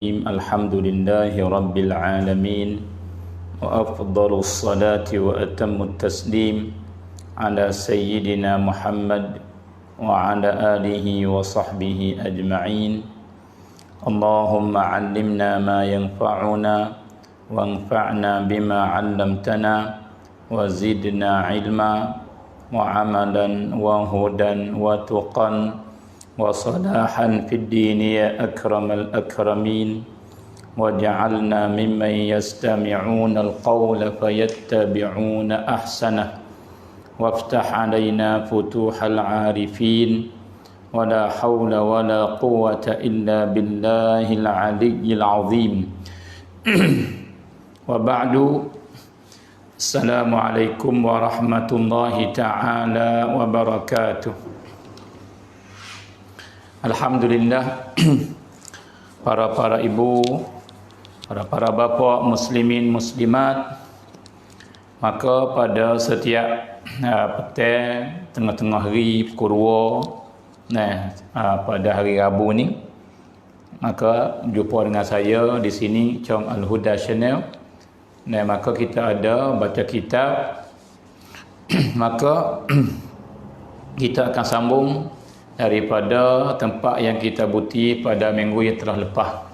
الحمد لله رب العالمين وأفضل الصلاة وأتم التسليم على سيدنا محمد وعلى آله وصحبه أجمعين اللهم علمنا ما ينفعنا وانفعنا بما علمتنا وزدنا علما وعملا وهدى وتقى وصلاحا في الدين يا أكرم الأكرمين وجعلنا ممن يستمعون القول فيتبعون أحسنه وافتح علينا فتوح العارفين ولا حول ولا قوة إلا بالله العلي العظيم وبعد السلام عليكم ورحمة الله تعالى وبركاته. Alhamdulillah, para ibu, para bapa muslimin muslimat, maka pada setiap petang tengah-tengah hari pukul 2 pada hari Rabu ni, maka jumpa dengan saya di sini Chong Al-Huda Channel. Maka kita ada baca kitab. Maka kita akan sambung daripada tempat yang kita buti pada minggu yang telah lepas,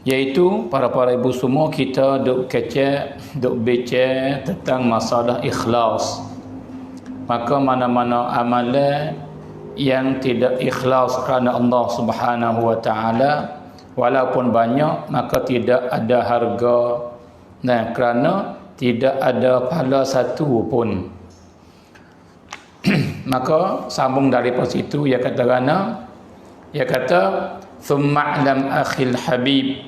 iaitu para ibu semua kita duk kecek, duk baca tentang masalah ikhlas. Maka mana-mana amalan yang tidak ikhlas kerana Allah Subhanahu wa taala, walaupun banyak, maka tidak ada harga, kerana tidak ada pahala satu pun. Maka sambung daripada situ, ia kata thumma lam akhil habib,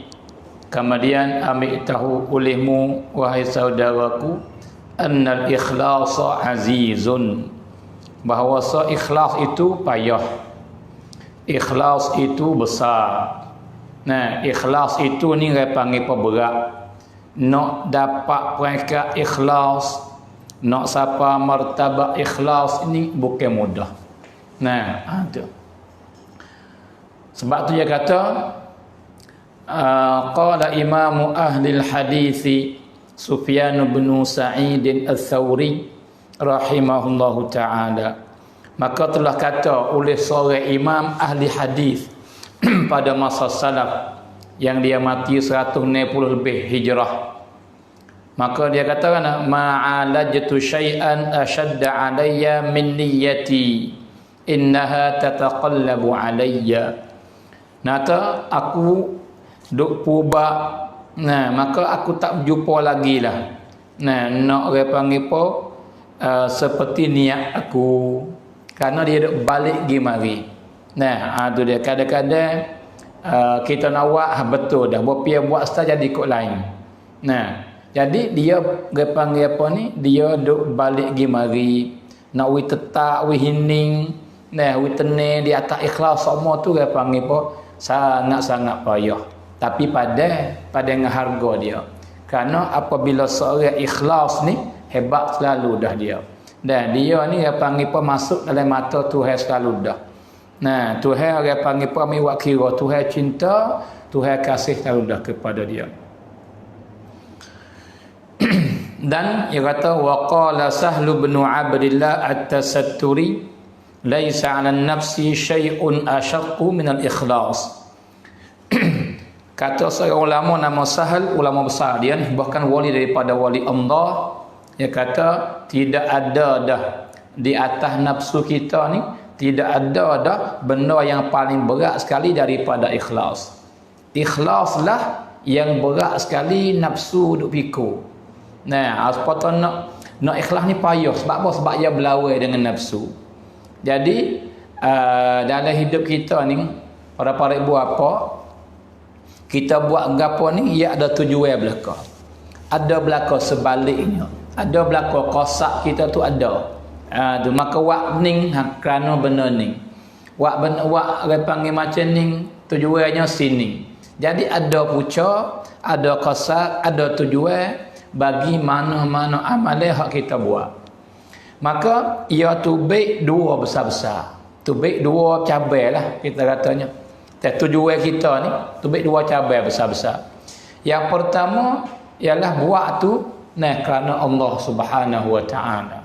kemudian ambil tahu olehmu wahai saudaraku, annal ikhlasa azizun, bahawa ikhlas itu payah, ikhlas itu besar. Ikhlas itu ni dia panggil berat. Nak dapat peringkat ikhlas, nak sapa martabat ikhlas ini bukan mudah. Itu. Sebab tu dia kata qala imamu ahli al-hadisi Sufyan bin Sa'id al-Thawri rahimahullahu taala, maka telah kata oleh seorang imam ahli hadis pada masa salaf yang dia mati 160 lebih hijrah. Maka dia katakan, ma'alajtu syai'an ashadda alayya min niyyati innaha tataqallabu alayya. Nata aku duk pubak, maka aku tak jumpa lagi lah. Nak orang panggil apa, seperti niat aku, kerana dia duk balik pergi mari. Tu dia kadang-kadang kita nak buat betul dah, berpia buat saja jadi ikut lain. Jadi dia panggil apa ni, dia duk balik pergi mari, nak wi tetap, wi hining, wi tenang di atas ikhlas semua tu, dia panggil apa, sangat-sangat payah. Tapi pada dengan harga dia. Kerana apabila seorang ikhlas ni hebat selalu dah dia. Dan dia ni dia panggil apa, masuk dalam mata Tuhan selalu dah. Tuhan dia panggil apa, miwak kira Tuhan cinta, Tuhan kasih selalu dah kepada dia. Dan dia kata waqala Sahlu bin Abdillah at-Tasatturi laisa 'ala an-nafsi syai'un ashaqqu min al-ikhlas. Kata seorang ulama nama Sahal, ulama besar dia ni, bahkan wali daripada wali Allah. Dia kata tidak ada dah di atas nafsu kita ni, tidak ada dah benda yang paling berat sekali daripada ikhlas. Ikhlaslah yang berat sekali nafsu duk pikir. Sepatut nak ikhlas ni payah. Sebab apa? Sebab ia berlawan dengan nafsu. Jadi dalam hidup kita ni, para ibu apa, kita buat gapo ni, ia ada tujuan belaka. Ada belaka sebaliknya. Ada belaka kosak kita tu ada. Maka wak ning kerana benda ni. Wak panggil macam ni, tujuannya sini. Jadi ada pucuk, ada kosak, ada tujuan bagi mana-mana amalan hak kita buat. Maka ia tu baik dua besar-besar. Tu baik dua cabai lah kita katanya. Tujuan kita ni tubik dua cabai besar-besar. Yang pertama ialah buat tu kerana Allah Subhanahu Wa Taala.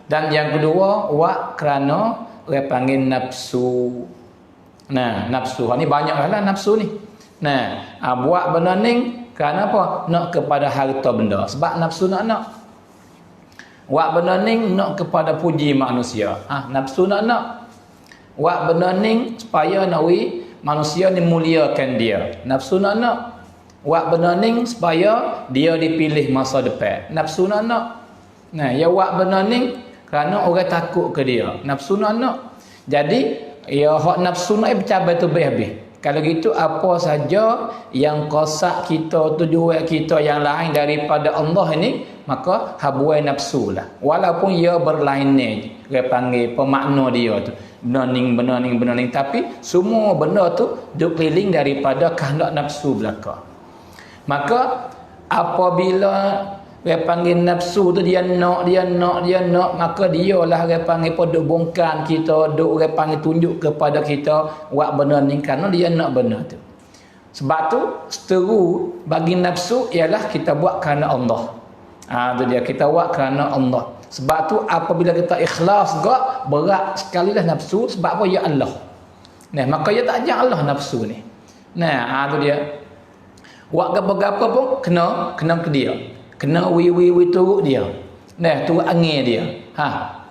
Dan yang kedua buat kerana orang panggil nafsu. Nafsu ni banyaklah nafsu ni. Buat benda ni kerana apa? Nak kepada harta benda. Sebab nafsu nak. Buat benda ni nak kepada puji manusia. Nafsu nak. Buat benda ni supaya manusia ni muliakan dia. Nafsu nak. Buat benda ni supaya dia dipilih masa depan. Nafsu nak. Ya buat benda ni kerana orang takut ke dia. Nafsu nak. Jadi ya hak nafsu nak bercabai tu habis. Kalau gitu apa saja yang kosak kita, tujuan kita yang lain daripada Allah ini, maka habuai nafsu lah. Walaupun ia berlainan, dia panggil pemakna dia tu. Benar-benar. Tapi semua benda tu duk keliling daripada kehendak nafsu belaka. Maka apabila dia panggil nafsu tu dia nak, maka dialah dia panggil duk bongkar kita, duk dia panggil tunjuk kepada kita buat benda ni kerana dia nak benda tu. Sebab tu seteru bagi nafsu ialah kita buat kerana Allah. Tu dia, kita buat kerana Allah. Sebab tu apabila kita ikhlas juga berat sekali lah nafsu. Sebab apa? Ya Allah. Maka dia tak ajak Allah nafsu ni. Tu dia. Buat apa-apa pun kena ke dia. Kena wi turut dia. Turut angin dia.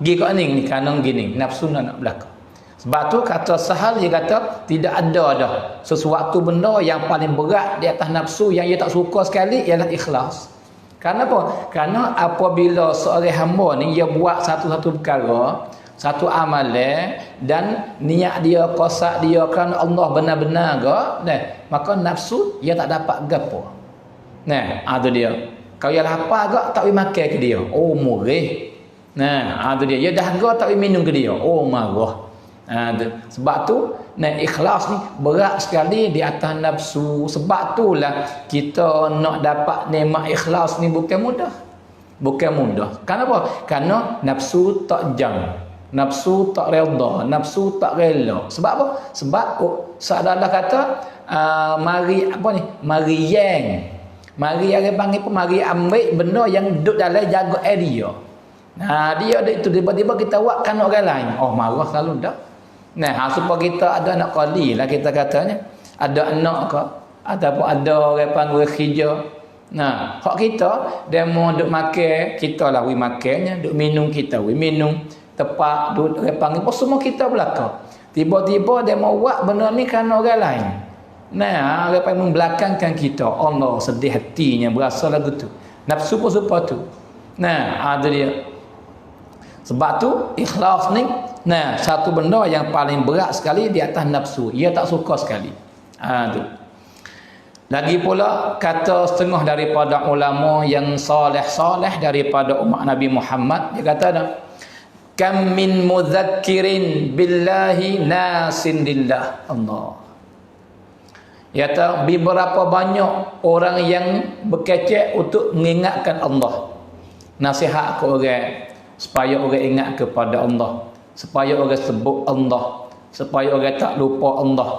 Gi kat ni kerana gini. Nafsu nak belaka. Sebab tu kata Sahal dia kata tidak ada dah sesuatu benda yang paling berat di atas nafsu yang ia tak suka sekali ialah ikhlas. Kerana apa? Kerana apabila seorang hamba ni dia buat satu-satu perkara, satu amalan dan niat dia kosak dia kerana Allah benar-benar ke, maka nafsu dia tak dapat gapo. Tu dia. Kalau dia lapar ke tak boleh makan ke dia. Oh murih. Tu dia. Dia dahaga tak boleh minum ke dia. Oh marah. Sebab tu ikhlas ni berat sekali di atas nafsu. Sebab itulah kita nak dapat nikmat ikhlas ni bukan mudah. Kenapa? Kerana nafsu tak jam. Nafsu tak redha, nafsu tak rela. Sebab apa? Sebab seadalah kata mari yang mari orang panggil pun mari ambil benda yang duduk dalam jaga dia. Dia itu tiba-tiba kita buatkan orang lain. Oh marah selalu dah. Supaya kita ada anak kali lah kita katanya. Ada anak ke ataupun ada orang panggil hijau. Hak kita dia mau duk makan, kita lah we makannya, duk minum kita we minum. Tepat duk orang panggil pun semua kita belakang. Tiba-tiba dia mau buat benda ni kerana orang lain. Orang panggil membelakangkan kita. Allah sedih hatinya berasa lagu tu. Nafsu pun supaya tu. Ada dia. Sebab tu ikhlas ni satu benda yang paling berat sekali di atas nafsu. Ia tak suka sekali. Tu. Lagi pula kata setengah daripada ulama yang soleh daripada umat Nabi Muhammad, dia kata kam min mudzakirin billahi nasin lillah. Allah. Ya tahu beberapa banyak orang yang berkecek untuk mengingatkan Allah. Nasihat ke orang supaya orang ingat kepada Allah, supaya orang sebut Allah, supaya orang tak lupa Allah.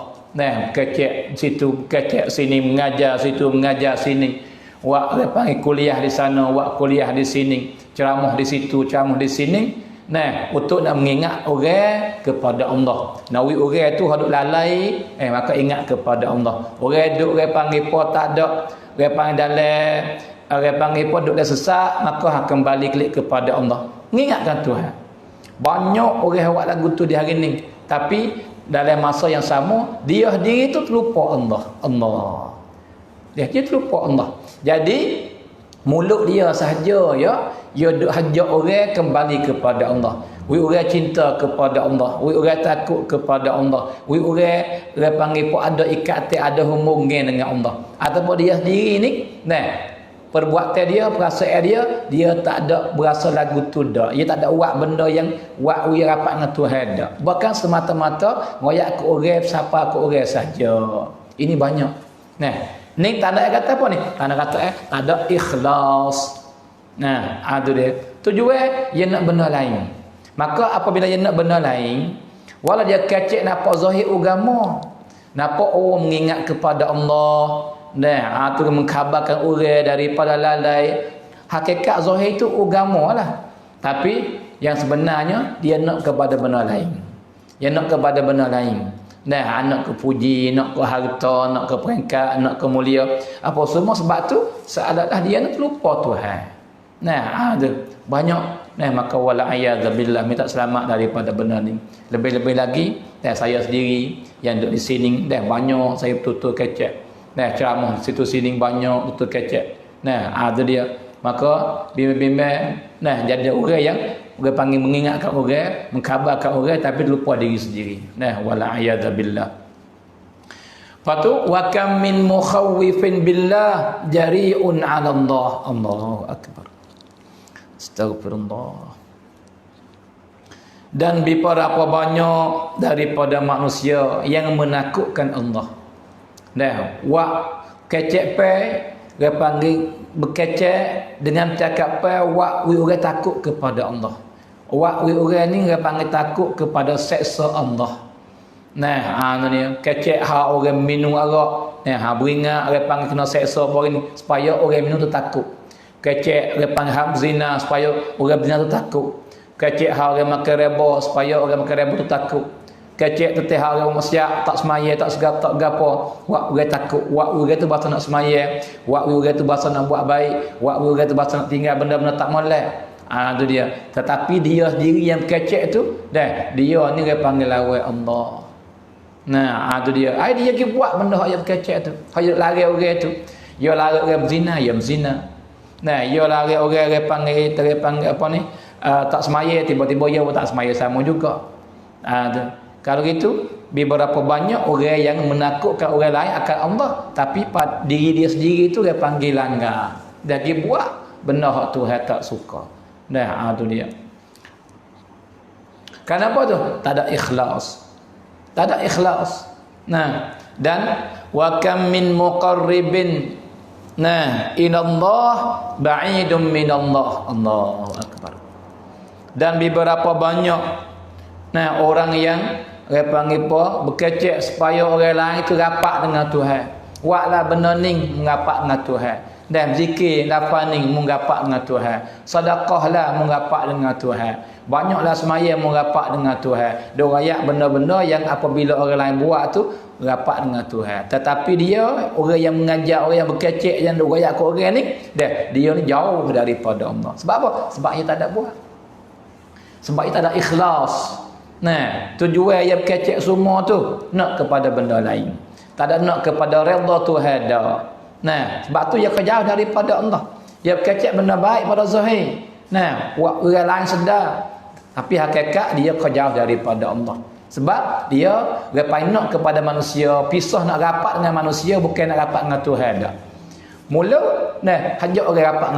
Kecek situ, kecek sini, mengajar situ, mengajar sini. Wak dia panggil kuliah di sana, wak kuliah di sini, ceramah di situ, ceramah di sini. Untuk nak mengingat orang kepada Allah. Nawi orang tu hadut lalai, maka ingat kepada Allah. Orang duk orang panggil po tak ada, orang panggil dalam, orang panggil po duk dah sesak, maka kembali klik kepada Allah. Mengingatkan Tuhan. Banyak orang buat lagu tu di hari ni, tapi dalam masa yang sama dia sendiri tu terlupa Allah. Dia terlupa Allah. Jadi mulut dia sahaja dia duk hajak orang kembali kepada Allah. Orang cinta kepada Allah, orang takut kepada Allah, orang panggil pun ada ikatan, ada hubungan dengan Allah. Ataupun dia sendiri ni, perbuatan dia, perasaan dia tak ada berasa lagu tu dah. Dia tak ada buat benda yang buat dia rapat dengan Tuhan dah. Bahkan semata-mata ngoyak ke orang, siapa ke orang saja. Ini banyak. Ni tanda kata apa ni? Tanda kata tak ada ikhlas. Itu dia. Tujuan dia nak benda lain. Maka apabila dia nak benda lain, Walau dia kecek nampak zahir agama. Nampak orang mengingat kepada Allah. Nah, tu mengkhabarkan orang daripada lalai. Hakikat zahir itu agama lah. Tapi yang sebenarnya dia nak kepada benda lain. Dia nak kepada benda lain. Nah, nak ke puji, nak ke harta, nak ke peringkat, nak ke mulia. Apa semua sebab tu seolah-olah dia nak lupa Tuhan. Nah, ada banyak. Nah, maka wala a'yadzabillah, minta selamat daripada benda ni. Lebih-lebih lagi, saya sendiri yang duduk di sini, banyak saya betul-betul kecek. Ceramah situ sini banyak betul kecek. Ada dia. Maka bimbang-bimbang jadi orang yang orang panggil mengingatkan orang, mengkhabarkan orang tapi lupa diri sendiri. Wala a'yadzabillah. Patu wa kam min mukhawwifin billah jari'un 'ala Allah. Allahu akbar. Astagfirullah. Dan beberapa banyak daripada manusia yang menakutkan Allah. Wa kecek pe dia panggil berkecek dengan cakap pe wa orang takut kepada Allah. Wa orang ni dia panggil takut kepada seksa Allah. Ni kecek hak orang minum arak. Beringat dia panggil kena seksa orang ni supaya orang minum tu takut. Kecek dia panggil hak zina supaya orang zina tu takut. Kecek hak orang makan riba supaya orang makan riba tu takut. Kecek teteh orang maksiat tak semaya tak segap tak gapo, wak orang takut, wak orang tu bahasa nak semaya, wak orang tu bahasa nak buat baik, wak orang tu bahasa nak tinggal benda-benda tak molek. Tu dia. Tetapi dia sendiri yang kecek tu, dia ni dia panggil lawan Allah. Tu dia. Dia pergi buat benda yang kecek tu. Dia lari orang tu. Dia lari orang berzina, dia berzina. Dia lari orang dia panggil apa ni? Tak semaya, tiba-tiba dia pun tak semaya sama juga. Kalau gitu, beberapa banyak orang yang menakutkan orang lain akan Allah, tapi diri dia sendiri itu dia panggil langgar. Dan dia buat benda hak Tuhan tak suka. Tu dia. Kenapa tu? Tak ada ikhlas. Tak ada ikhlas. Dan wa kam min muqarribin inallah ba'idun minallah. Allahu akbar. Dan beberapa banyak orang yang dia panggil apa? Berkecek supaya orang lain itu rapat dengan Tuhan. Buatlah benda ni mengapak dengan Tuhan. Dan zikir lapan ni mengapak dengan Tuhan. Sedekahlah mengapak dengan Tuhan. Banyaklah semaya mengapak dengan Tuhan. Dia rayak benda-benda yang apabila orang lain buat tu rapat dengan Tuhan. Tetapi dia orang yang mengajar, orang yang berkecek yang rayak ke orang ni, dia ni jauh daripada Allah. Sebab apa? Sebab dia tak ada buat. Sebab dia tak ada ikhlas. Tujuan yang kecek semua tu nak kepada benda lain. Tak ada nak kepada redha Tuhan dah. Sebab tu dia kejauh daripada Allah. Dia kecek benda baik pada zahir. Buat orang lain sedar. Tapi hakikat dia kejauh daripada Allah. Sebab dia nak kepada manusia, pisah nak rapat dengan manusia bukan nak rapat dengan Tuhan dah. Mula hajak orang rapat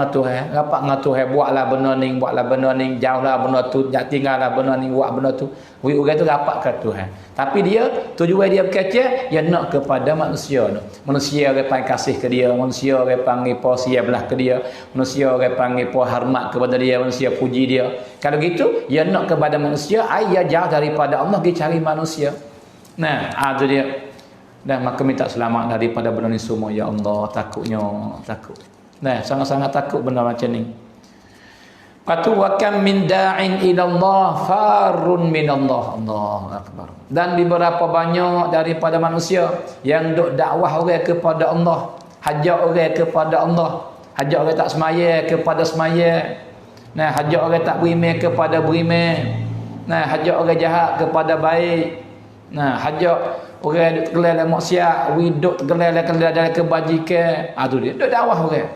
dengan Tuhan, buatlah benda ni, jauhlah benda tu, tinggallah benda ni, buat benda tu. Orang tu rapat ke Tuhan. Tapi dia tujuan dia berkecek, dia nak kepada manusia tu. Manusia orang panggil kasih ke dia, manusia orang panggil sia belah ke dia, manusia orang panggil hormat kepada dia, manusia puji dia. Kalau gitu, dia nak kepada manusia, dia jauh daripada Allah, dia cari manusia. Tu dia. Dan maka minta selamat daripada benda ni semua, ya Allah. Takut. Sangat-sangat takut benda macam ni. Patu wa kam min da'in ila Allah farun min Allah. Allahu akbar. Dan beberapa banyak daripada manusia yang duk dakwah orang kepada Allah, hajak orang kepada Allah, hajak orang tak semaya kepada semaya. Hajak orang tak beriman kepada beriman. Hajak orang jahat kepada baik. Hajak orang tergelai dalam maksiat, widuk tergelai dalam kebajikan. Tu dia. Dia dakwah orang.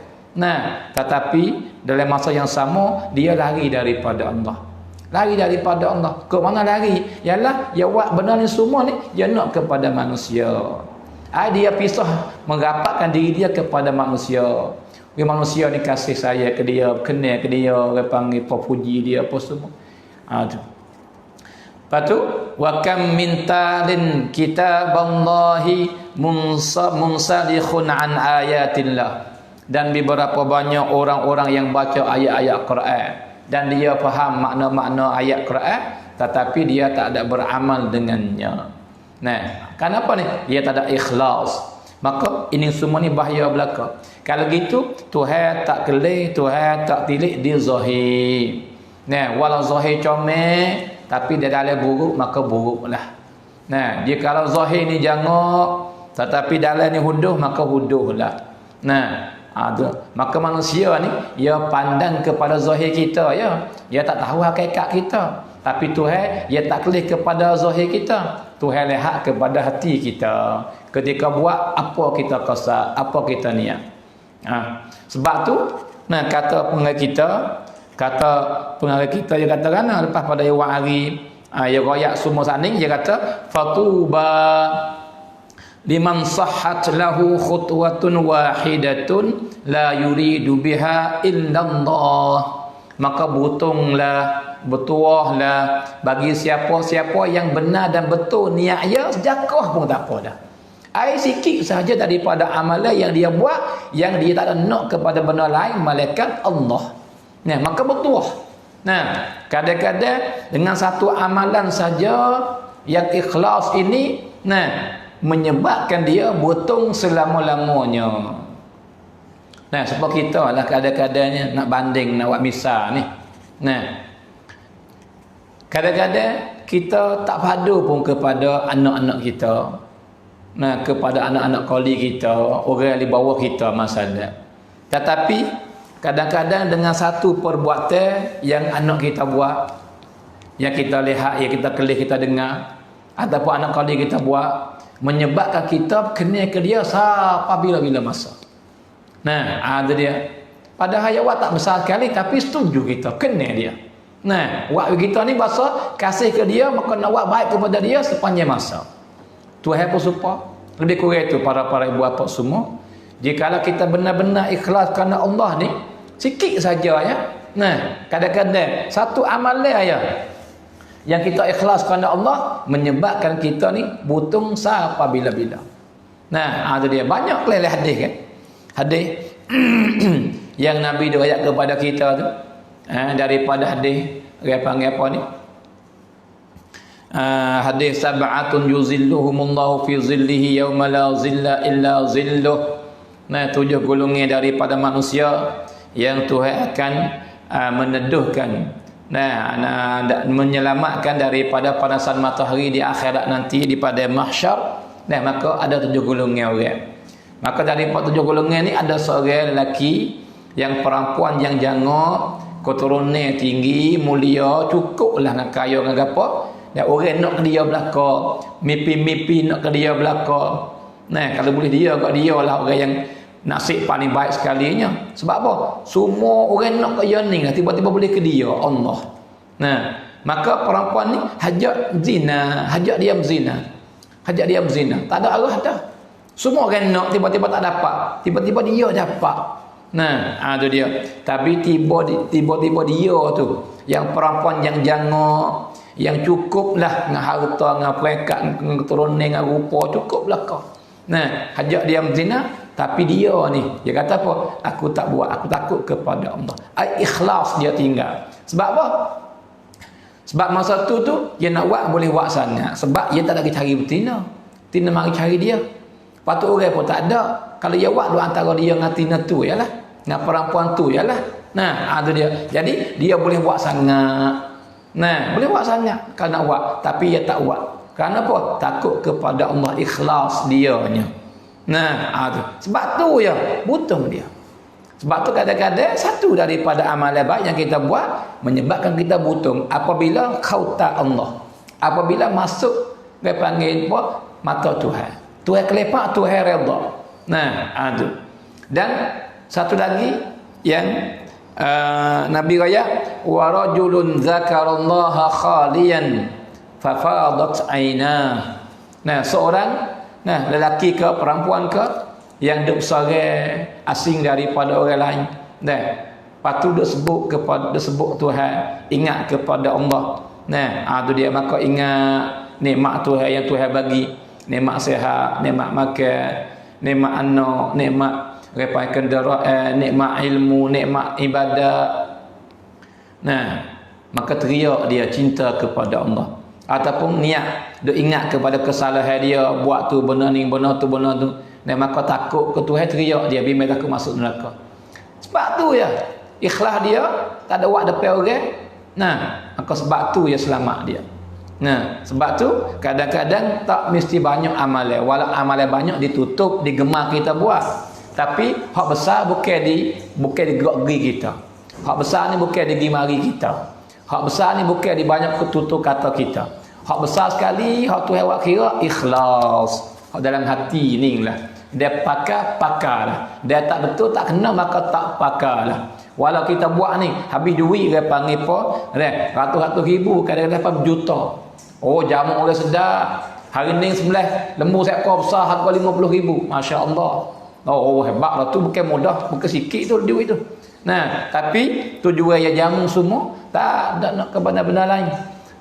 Tetapi dalam masa yang sama dia lari daripada Allah. Lari daripada Allah. Ke mana lari? Ialah dia buat benda ni semua ni dia nak kepada manusia. Dia pisah merapatkan diri dia kepada manusia. Manusia ni kasih saya ke dia, kenal ke dia, orang panggil puji dia apa semua. Tu. Patu wa kam min talin kitaballahi munsalikhun an ayatillah. Dan beberapa banyak orang-orang yang baca ayat-ayat Quran dan dia faham makna-makna ayat Quran, tetapi dia tak ada beramal dengannya. Nah, kenapa ni? Dia tak ada ikhlas. Maka ini semua ni bahaya belaka. Kalau gitu Tuhan tak kelih, Tuhan tak tilik dia zahir. Nah, walau zahir comel tapi dia dalam buruk maka buruklah. Nah, dia kalau zahir ni jangok tetapi dalam ni huduh maka huduhlah. Nah, maka manusia ni dia pandang kepada zahir kita ya. Dia tak tahu hakikat kita. Tapi Tuhan dia tak kelih kepada zahir kita. Tuhan lihat kepada hati kita. Ketika buat apa kita kasar, apa kita niat. Sebab tu kata pengarah kita dia kata kan lepas pada awal hari dia royak semua saning dia kata fatuba liman sahhat lahu khutwatun wahidatun la yuridu biha illallah. Maka bertuahlah bagi siapa-siapa yang benar dan betul niatnya sejakah pun tak apa dah. Air sikit sahaja daripada amalan yang dia buat yang dia tak ada nak kepada benda lain malaikat Allah. Nah, maka bertuah. Nah, kadang-kadang dengan satu amalan saja yang ikhlas ini menyebabkan dia butung selama-lamanya. Nah, sebab kita lah kadang-kadangnya nak banding, nak buat misal ni. Nah, kadang-kadang kita tak padu pun kepada anak-anak kita. Nah, kepada anak-anak koli kita, orang di bawah kita masalah. Tetapi kadang-kadang dengan satu perbuatan yang anak kita buat, yang kita lihat, yang kita kelih, kita dengar, ataupun anak koli kita buat, menyebabkan kita kena ke dia sampai bila-bila masa. Nah, ada dia. Padahal awak tak besar sekali tapi setuju kita kena dia. Nah, buat kita ni bahasa kasih ke dia maka nak buat baik kepada dia sepanjang masa. Tuhan pun supaya lebih kurang itu para ibu bapa semua. Jikalau kita benar-benar ikhlas kerana Allah ni sikit saja ya. Nah, kadang-kadang satu amalan ya yang kita ikhlas kerana Allah menyebabkan kita ni butung sampai bila-bila. Nah, ada dia banyak kelih hadis kan. Hadis yang Nabi riwayat kepada kita tu daripada hadis dia panggil apa ni? Hadis sab'atun yuzilluhumullahu fi zillihi yauma la zilla illa zilluh. Nah, 7 golongan daripada manusia yang Tuhan akan meneduhkan menyelamatkan daripada panasan matahari di akhirat nanti di pada mahsyar. Nah, maka ada 7 golongan orang. Maka daripada 7 golongan ni ada seorang lelaki yang perempuan yang jangok, keturunan tinggi, mulia, cukuplah nak kaya dengan apa. Dan orang nak ke dia belaka, mimpi-mimpi nak ke dia belaka. Nah, kalau boleh dia kat dia lah orang yang nasib paling baik sekalinya. Sebab apa? Semua orang nak ke dia ni lah, tiba-tiba boleh ke dia Allah. Nah, maka perempuan ni hajat zina, hajat diam zina. Hajat diam zina. Tak ada arah dah. Semua orang nak tiba-tiba tak dapat, tiba-tiba dia dapat. Nah, tu dia. Tapi tiba-tiba dia tu yang perempuan yang jangok, yang cukuplah dengan harta, dengan peringkat, dengan keturunan, dengan rupa, cukuplah kau. Nah, hajat diam zina, tapi dia ni dia kata apa? Aku tak buat, aku takut kepada Allah. Ikhlas dia tinggal. Sebab apa? Sebab masa tu dia nak buat boleh buat sangat. Sebab dia tak lagi cari betina. Tina mari cari dia. Patut orang pun tak ada. Kalau dia buat dua antara dia dengan tina tu ialah, dengan perempuan tu ialah. Nah, tu dia. Jadi dia boleh buat sangat. Nah, boleh buat sangat kalau nak buat, tapi dia tak buat. Kerana apa? Takut kepada Allah, ikhlas dianya. Nah, tu. Sebab tu ya, butung dia. Sebab tu kadang-kadang satu daripada amalan baik yang kita buat menyebabkan kita butung apabila khauta Allah. Apabila masuk dia panggil apa? Mata Tuhan. Tuhan kelepak, Tuhan redha. Nah, tu. Dan satu lagi yang Nabi raya wa rajulun zakarallaha khaliyan fafadat ainah. Nah, seorang lelaki ke perempuan ke yang duk seorang asing daripada orang lain. Nah, patut dia sebut Tuhan, ingat kepada Allah. Nah, tu dia, maka ingat nikmat Tuhan yang Tuhan bagi, nikmat sihat, nikmat makan, nikmat anak, nikmat repai kenderaan, nikmat ilmu, nikmat ibadat. Nah, maka teriak dia cinta kepada Allah. Ataupun niat duk ingat kepada kesalahan dia, buat tu benda ni, benda tu, benda tu, dan maka takut ke Tuhan, teriak dia bimbang takut masuk neraka. Sebab tu ya, ikhlas dia tak ada buat depan orang. Nah, maka sebab tu ya selamat dia. Nah, sebab tu kadang-kadang tak mesti banyak amalan. Walau amalan banyak ditutup, digemar kita buat. Tapi hak besar bukan di gerak gigi kita. Hak besar ni bukan di gimari kita. Hak besar ni bukan di banyak ketutur kata kita. Hak besar sekali hak Tuhan awak kira ikhlas. Hak dalam hati ni lah. Dia pakar lah. Dia tak betul tak kena maka tak pakar lah. Walau kita buat ni habis duit dia panggil apa? Ratus-ratus ribu, kadang-kadang berjuta. Oh, jamu orang sedap. Hari ni sebelah lembu seekor besar harga 50,000. Masya-Allah. Oh, hebat lah tu, bukan mudah, bukan sikit tu duit tu. Nah, tapi tujuan yang jamu semua tak ada nak ke benda-benda lain.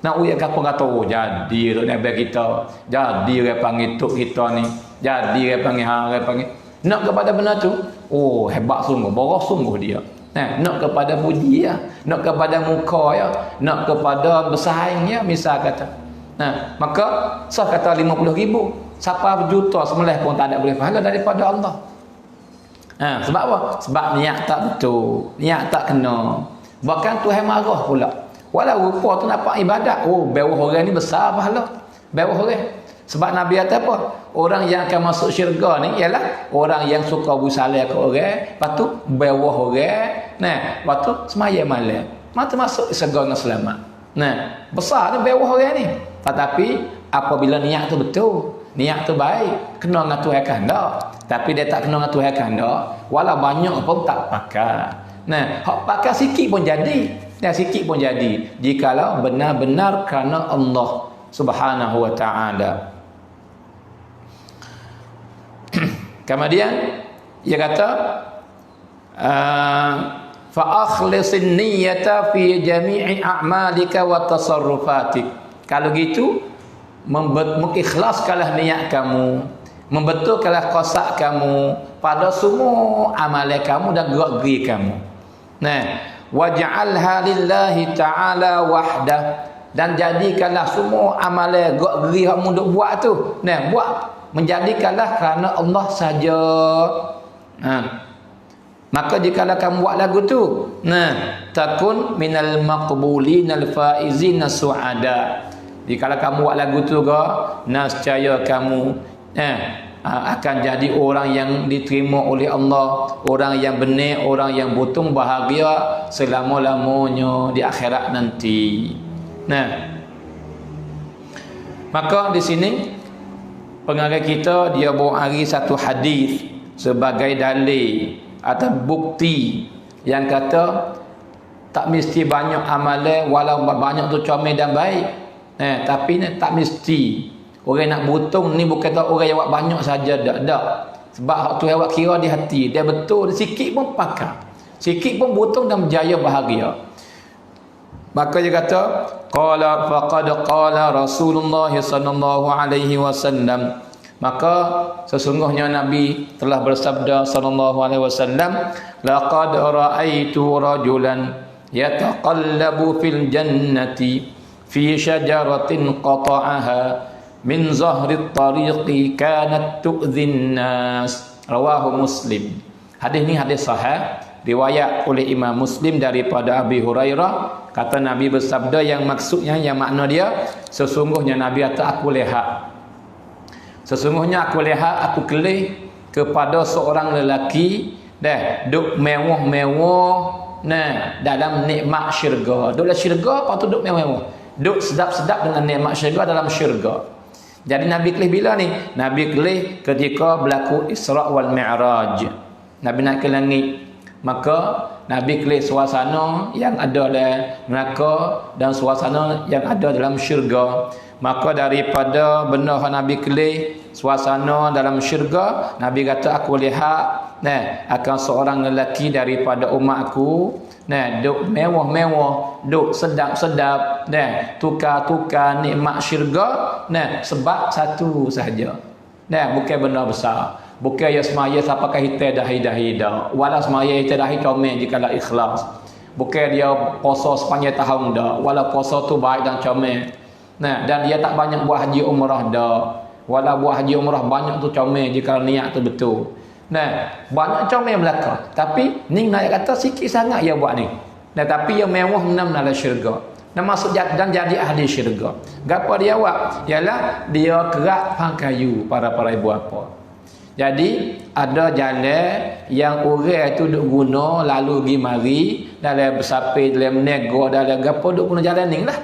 Nak uyak kata oh jadi tu nabi kita, jadi dia panggil tok kita ni, jadi dia panggil dia panggil. Nak kepada benda tu, oh hebat sungguh, boros sungguh dia. Nah, nak kepada puji ya, nak kepada muka ya, nak kepada bersaing ya, misal kata. Nah, maka sah kata 50,000, siapa berjuta semelih pun tak ada boleh pahala daripada Allah. Sebab apa? Sebab niat tak betul, niat tak kena. Bahkan Tuhan marah pula. Walau rupa tu nampak ibadat, oh bawah orang ni besar pahala. Bawah orang. Sebab Nabi kata apa? Orang yang akan masuk syurga ni ialah orang yang suka bersalah ke orang, lepas tu bawah orang. Nah, lepas tu semaya malam. Mata masuk syurga dengan selamat. Nah, besar ni bawah orang ni. Tetapi apabila niat tu betul, niat tu baik, kena dengan Tuhan kehendak. Tapi dia tak kena dengan Tuhan kehendak, walau banyak pun tak pakar. Nah, hak pakar sikit pun jadi. Dan sikit pun jadi jikalau benar-benar kerana Allah Subhanahu wa taala. Kemudian dia kata fa akhlisin niyyata fi jami'i a'malika wa tasarrufatik. Kalau gitu mengikhlaskanlah niat kamu, membetulkanlah qasad kamu pada semua amalan kamu dan gerak-gerik kamu. Nah, waj'alha lillahi ta'ala wahdah, dan jadikanlah semua amalan gerak-gerik kamu duk buat tu, nah buat menjadikanlah kerana Allah saja. Maka jikalau kamu buat lagu tu, nah takun minal maqbulin al faizin su'ada. Jikalau kamu buat lagu tu ke, nescaya kamu akan jadi orang yang diterima oleh Allah, orang yang benar, orang yang buntung bahagia selama-lamanya di akhirat nanti. Nah, maka di sini pengarang kita dia bawa hari satu hadis sebagai dalil atau bukti yang kata tak mesti banyak amalan, walau banyak tu comel dan baik. Tapi tak mesti. Orang nak buntung ni bukan tak orang yang buat banyak saja, tak. Sebab hak tu yang buat kira di hati, dia betul, sikit pun pakar. Sikit pun buntung dan berjaya bahagia. Maka dia kata, qala faqad qala Rasulullah sallallahu alaihi wasallam. Maka sesungguhnya Nabi telah bersabda sallallahu alaihi wasallam, laqad ra'aitu rajulan yataqallabu fil jannati fi syajaratin qata'aha min zahri tariqi kanat tu'dhin nas. Rawahu Muslim. Hadis ni hadis sahih, riwayat oleh Imam Muslim daripada Abi Hurairah. Kata Nabi bersabda, yang maksudnya, yang makna dia, sesungguhnya Nabi kata aku lihat, sesungguhnya aku lihat, aku kelih kepada seorang lelaki duk mewah-mewah dalam nikmat syurga. Duk dalam syurga, lepas tu duk mewah-mewah, duk sedap-sedap dengan nikmat syurga dalam syurga. Jadi Nabi kelih bila ni? Nabi kelih ketika berlaku Isra' wal Mi'raj. Nabi naik ke langit. Maka Nabi kelih suasana yang ada dalam neraka dan suasana yang ada dalam syurga. Maka daripada benda yang Nabi kelih suasana dalam syurga, Nabi kata aku lihat akan seorang lelaki daripada umatku duk mewah-mewah, duk sedap-sedap, tukar-tukar nikmat syurga sebab satu sahaja. Bukan benda besar. Bukan ya semaya siapakah hitai dahi-dahi dah. Walau semaya hitai dahi comel jikalau ikhlas. Bukan dia puasa sepanjang tahun dah. Walau puasa tu baik dan comel. Nah, dan dia tak banyak buat haji umrah dah. Walau buat haji umrah banyak tu comel jika niat tu betul. Nah, banyak comel belaka. Tapi ni nak kata sikit sangat dia buat ni. Nah, tapi dia mewah menang dalam syurga. Dan masuk dan jadi ahli syurga. Gapo dia buat? Ialah dia kerak pangkayu para ibu bapa. Jadi ada jalan yang orang tu duk guna lalu pergi mari dalam bersapit, dalam nego, dalam gapo duk guna jalan ni lah.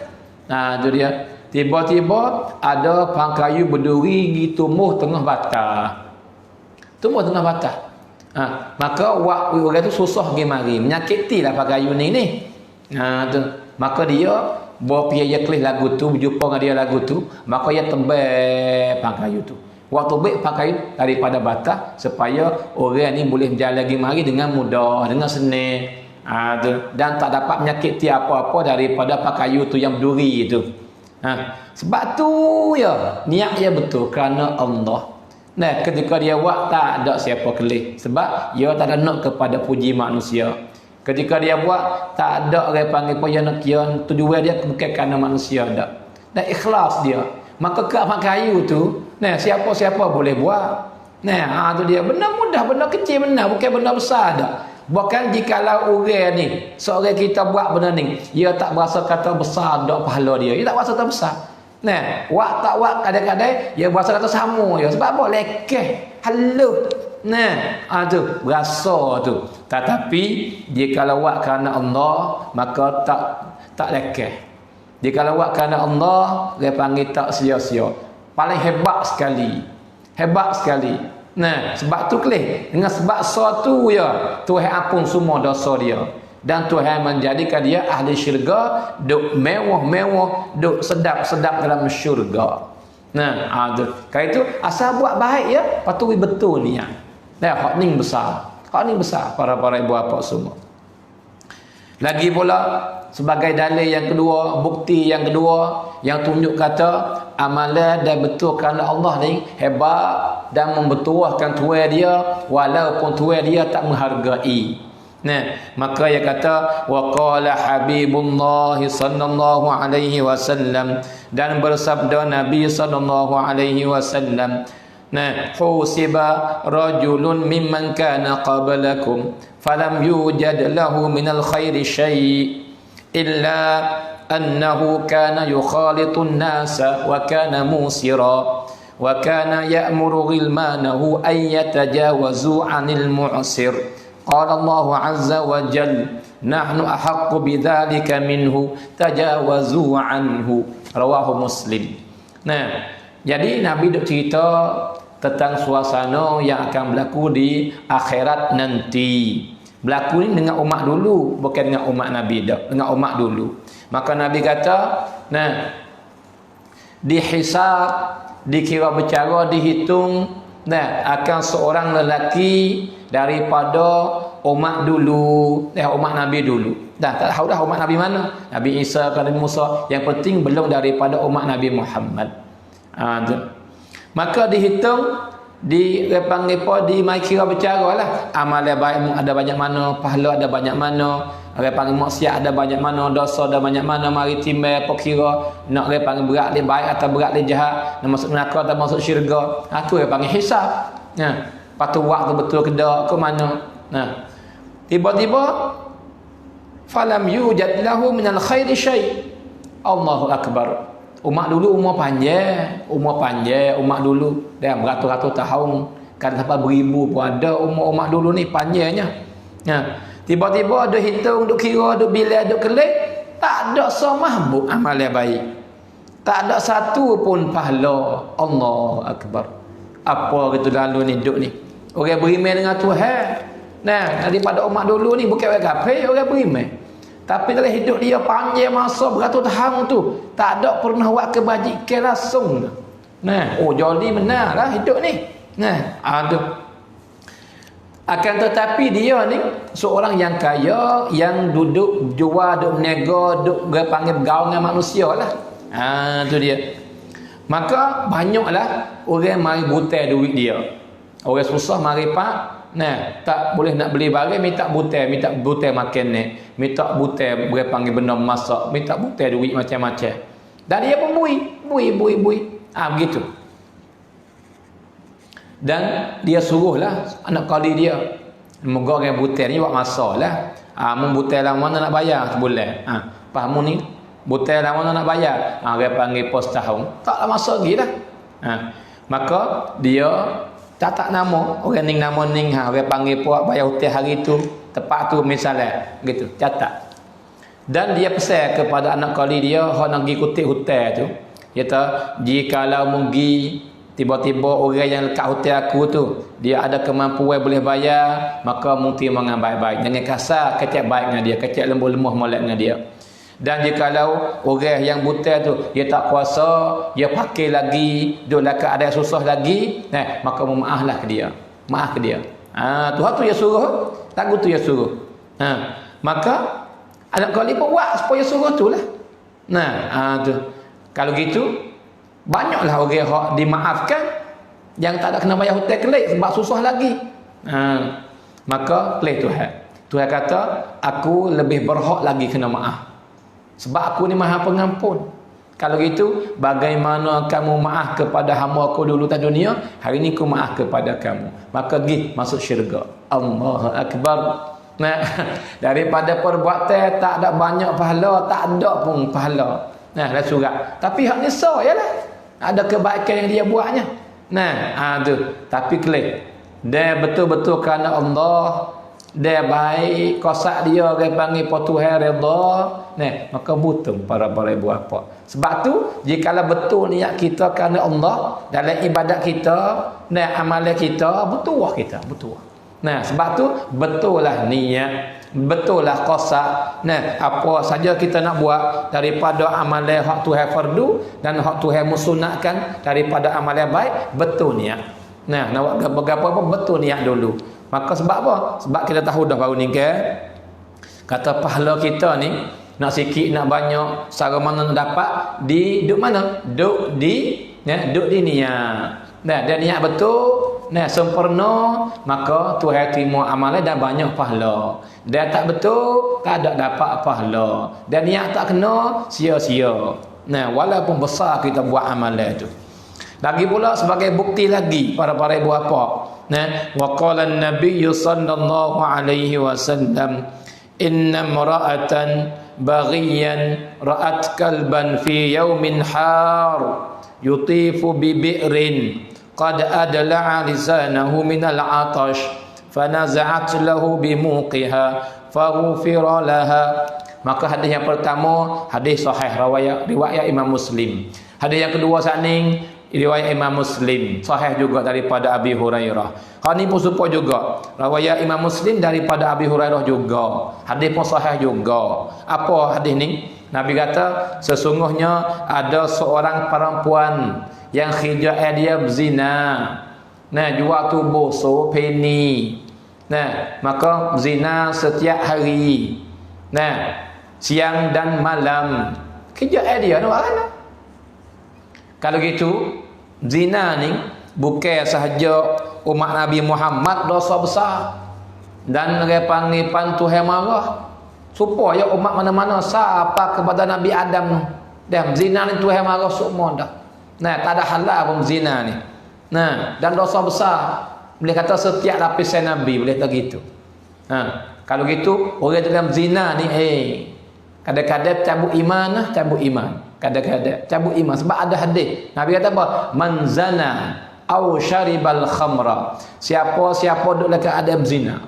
Nah, tu dia. Tiba-tiba ada pangkayu berduri gi tumbuh tengah batah. Tumbuh tengah batah. Maka orang tu susah pergi mari, menyakitilah pangkayu ni. Tu. Maka dia bawa dia kelis lagu tu, berjumpa dengan dia lagu tu, maka dia tebal pangkayu tu. Waktu baik pakai daripada batah supaya orang ni boleh berjalan lagi mari dengan mudah, dengan senang. Dan tak dapat menyakiti apa-apa daripada pakayu tu yang berduri itu. Sebab tu ya niat dia betul kerana Allah. Nah, ketika dia buat tak ada siapa kelih sebab dia tak ada nak kepada puji manusia. Ketika dia buat tak ada orang panggil payah nak kian tujuan dia bukan kerana manusia dak. Dan ikhlas dia. Maka kat kayu tu, nah siapa-siapa boleh buat. Nah, tu dia benda mudah, benda kecil benar, bukan benda besar dak. Bahkan jikalau orang ni, seorang kita buat benda ni, dia tak berasa kata besar dak pahala dia. Dia tak berasa tak besar. Nah, buat tak buat kadang-kadang dia berasa kata sama dia. Sebab apa? Lekeh, halus. Nah, tu berasa tu. Tetapi jikalau buat kerana Allah, maka tak lekeh. Dia kalau buat kerana Allah, dia panggil tak sia-sia. Paling hebat sekali. Hebat sekali. Nah, sebab tu kelih. Dengan sebab suatu ya, Tuhan ampun semua dosa dia. Dan Tuhan menjadikan dia ahli syurga, duk mewah-mewah, duk sedap-sedap dalam syurga. Nah, tu. Kalau itu asal buat baik ya, patut betul niat. Nah, hak ni besar. Hak ni besar para ibu bapa semua. Lagi pula sebagai dalil yang kedua, bukti yang kedua yang tunjuk kata amalan dan betul kerana Allah ni hebat dan membetuahkan tuan dia walaupun tuan dia tak menghargai. Nah, maka dia kata wa qala habibullah sallallahu alaihi wasallam, dan bersabda Nabi sallallahu alaihi wasallam, nah, husiba rajulun mimman kana qablakum falam yujad lahu minal khairi syai' illa annahu kana yukhalitun nasa wa kana musira wa kana ya'muru ghilmanahu an yatajawazu 'anil mu'sir. Qala Allah 'azza wa jalla nahnu ahaqqu bidzalika minhu tajawazu 'anhu. Rawahu Muslim. Nah, jadi Nabi duk cerita tentang suasana yang akan berlaku di akhirat nanti. Berlaku ni dengan umat dulu, bukan dengan umat Nabi dak, dengan umat dulu. Maka Nabi kata, nah, dihisab, dikira bercara, dihitung, nah, akan seorang lelaki daripada umat dulu, umat Nabi dulu. Dah tak tahu dah umat Nabi mana? Nabi Isa ke Nabi Musa, yang penting belum daripada umat Nabi Muhammad. Maka dihitung, di mai kira bercara lah. Amalan baik ada banyak mana, pahala ada banyak mana, orang panggil maksiat ada banyak mana, dosa ada banyak mana, mari timbang apa kira nak orang panggil berat dia baik atau berat dia jahat, nak masuk neraka atau masuk syurga. Tu orang panggil hisab. Patu waktu betul ke dak ke mana. Tiba-tiba falam yujad lahu minal khairi syai'. Allahu akbar. Umat dulu umur panjang, umat dulu dah beratus-ratus tahun, kan sampai beribu pun ada umat dulu ni panjangnya. Tiba-tiba ada hitung, duk kira, duk bilang, duk kelik, tak ada semahbub amal yang baik. Tak ada satu pun pahala. Allahu akbar. Apa gitu lalu ni duk ni. Orang beriman dengan Tuhan. Nah, daripada umat dulu ni bukan orang kafir, orang beriman. Tapi dalam hidup dia panjang masa beratus tahun tu, tak ada pernah buat kebajikan langsung. Nah, jadi benarlah hidup ni. Nah, ada. Akan tetapi dia ni seorang yang kaya, yang duduk jual, duduk nego, duduk panggil bergaul dengan manusia lah. Tu dia. Maka banyaklah orang mai butai duit dia. Orang susah mari pak, nah, tak boleh nak beli barang, minta butai makan ni, minta butai panggil benda masak, minta butai duit macam-macam. Dan dia pun bui. Begitu. Dan dia suruhlah anak kali dia, moga orang butai ni buat masalah. Mun butai lah mana nak bayar sebulan. Faham ni? Butai lah mana nak bayar. Dia panggil pos tahun. Taklah masa lagi dah. Maka dia tak nama orang ning nama ning orang panggil puak bayar hutang hari tu tepat tu misalnya gitu catat. Dan dia pesan kepada anak kali dia hak nak pergi kutip hutang tu, kata jikalau mugi tiba-tiba orang yang lekat hutang aku tu dia ada kemampuan boleh bayar, maka mungkin mengambil baik-baik, jangan kasar, kecek baik dengan dia, kecek lemah molek dengan dia. Dan jikalau orang yang buta tu dia tak kuasa, dia pakai lagi, duduk keadaan susah lagi, maka memaaflah ke dia. Maaf ke dia. Tuhan tu dia suruh, lagu tu dia suruh. Maka anak kali pun buat supaya suruh tu lah. Tu. Kalau gitu banyaklah orang yang dimaafkan yang tak ada kena bayar hutang kelik sebab susah lagi. Maka kelih Tuhan kata aku lebih berhak lagi kena maaf. Sebab aku ni maha pengampun. Kalau gitu, bagaimana kamu maaf kepada hamba aku dulu di dunia, hari ni aku maaf kepada kamu. Maka pergi masuk syurga. Allahu Akbar. Daripada perbuatan tak ada banyak pahala, tak ada pun pahala. Dah surat. Tapi hak ni sah yalah. Ada kebaikan yang dia buatnya. Tu. Tapi kelih. Dia betul-betul kerana Allah, dia baik, kosak dia orang panggil Tuhan redha, maka butung para ibu bapa. Sebab tu jikalau betul niat kita kerana Allah dalam ibadat kita, amalan kita, betul kita. Sebab tu betul lah niat, betul lah kosak. Apa saja kita nak buat daripada amalan hak Tuhan fardu dan hak Tuhan musunatkan daripada amalan baik, betul niat. Nak buat apa-apa betul niat dulu. Maka sebab apa? Sebab kita tahu dah baru ni kata pahala kita ni nak sikit nak banyak, cara mana nak dapat, di duk mana? Duk di niat. Dan niat betul, sempurna, maka Tuhan terima amalan dan banyak pahala. Dan tak betul, tak ada dapat pahala. Dan niat tak kena, sia-sia. Walaupun besar kita buat amalan tu. Lagi pula sebagai bukti lagi para ibu bapa. Wa qala an-nabiy sallallahu alaihi wasallam inna imra'atan baghiyan ra'at kalban fi yawmin har yutifu bi bi'rin qad adla'a lisanahu min al-'atash fanaza'at lahu bi muqiha faghfira laha. Maka hadis yang pertama hadis sahih riwayat Imam Muslim. Hadis yang kedua saning riwayat Imam Muslim, sahih juga daripada Abi Hurairah. Hal ni pun serupa juga. Riwayat Imam Muslim daripada Abi Hurairah juga. Hadis pun sahih juga. Apa hadis ni? Nabi kata, sesungguhnya ada seorang perempuan yang khijah dia berzina. Jual tubuh sopeni. Maka zina setiap hari. Siang dan malam. Khijah dia nak mana? Kalau gitu, zina ni bukan sahaja umat Nabi Muhammad dosa besar dan dia panggil Tuhan marah. Supaya umat mana-mana siapa kepada Nabi Adam dan zina ni Tuhan marah semua dah. Tak ada halal pun zina ni. Dan dosa besar. Boleh kata setiap lapisan Nabi boleh tak gitu. Kalau gitu orang dalam zina ni kadang-kadang cabut iman cabut iman. Kadang-kadang cabut iman sebab ada hadis. Nabi kata apa? Man zana au syaribal khamra. Siapa duduk dekat ada berzina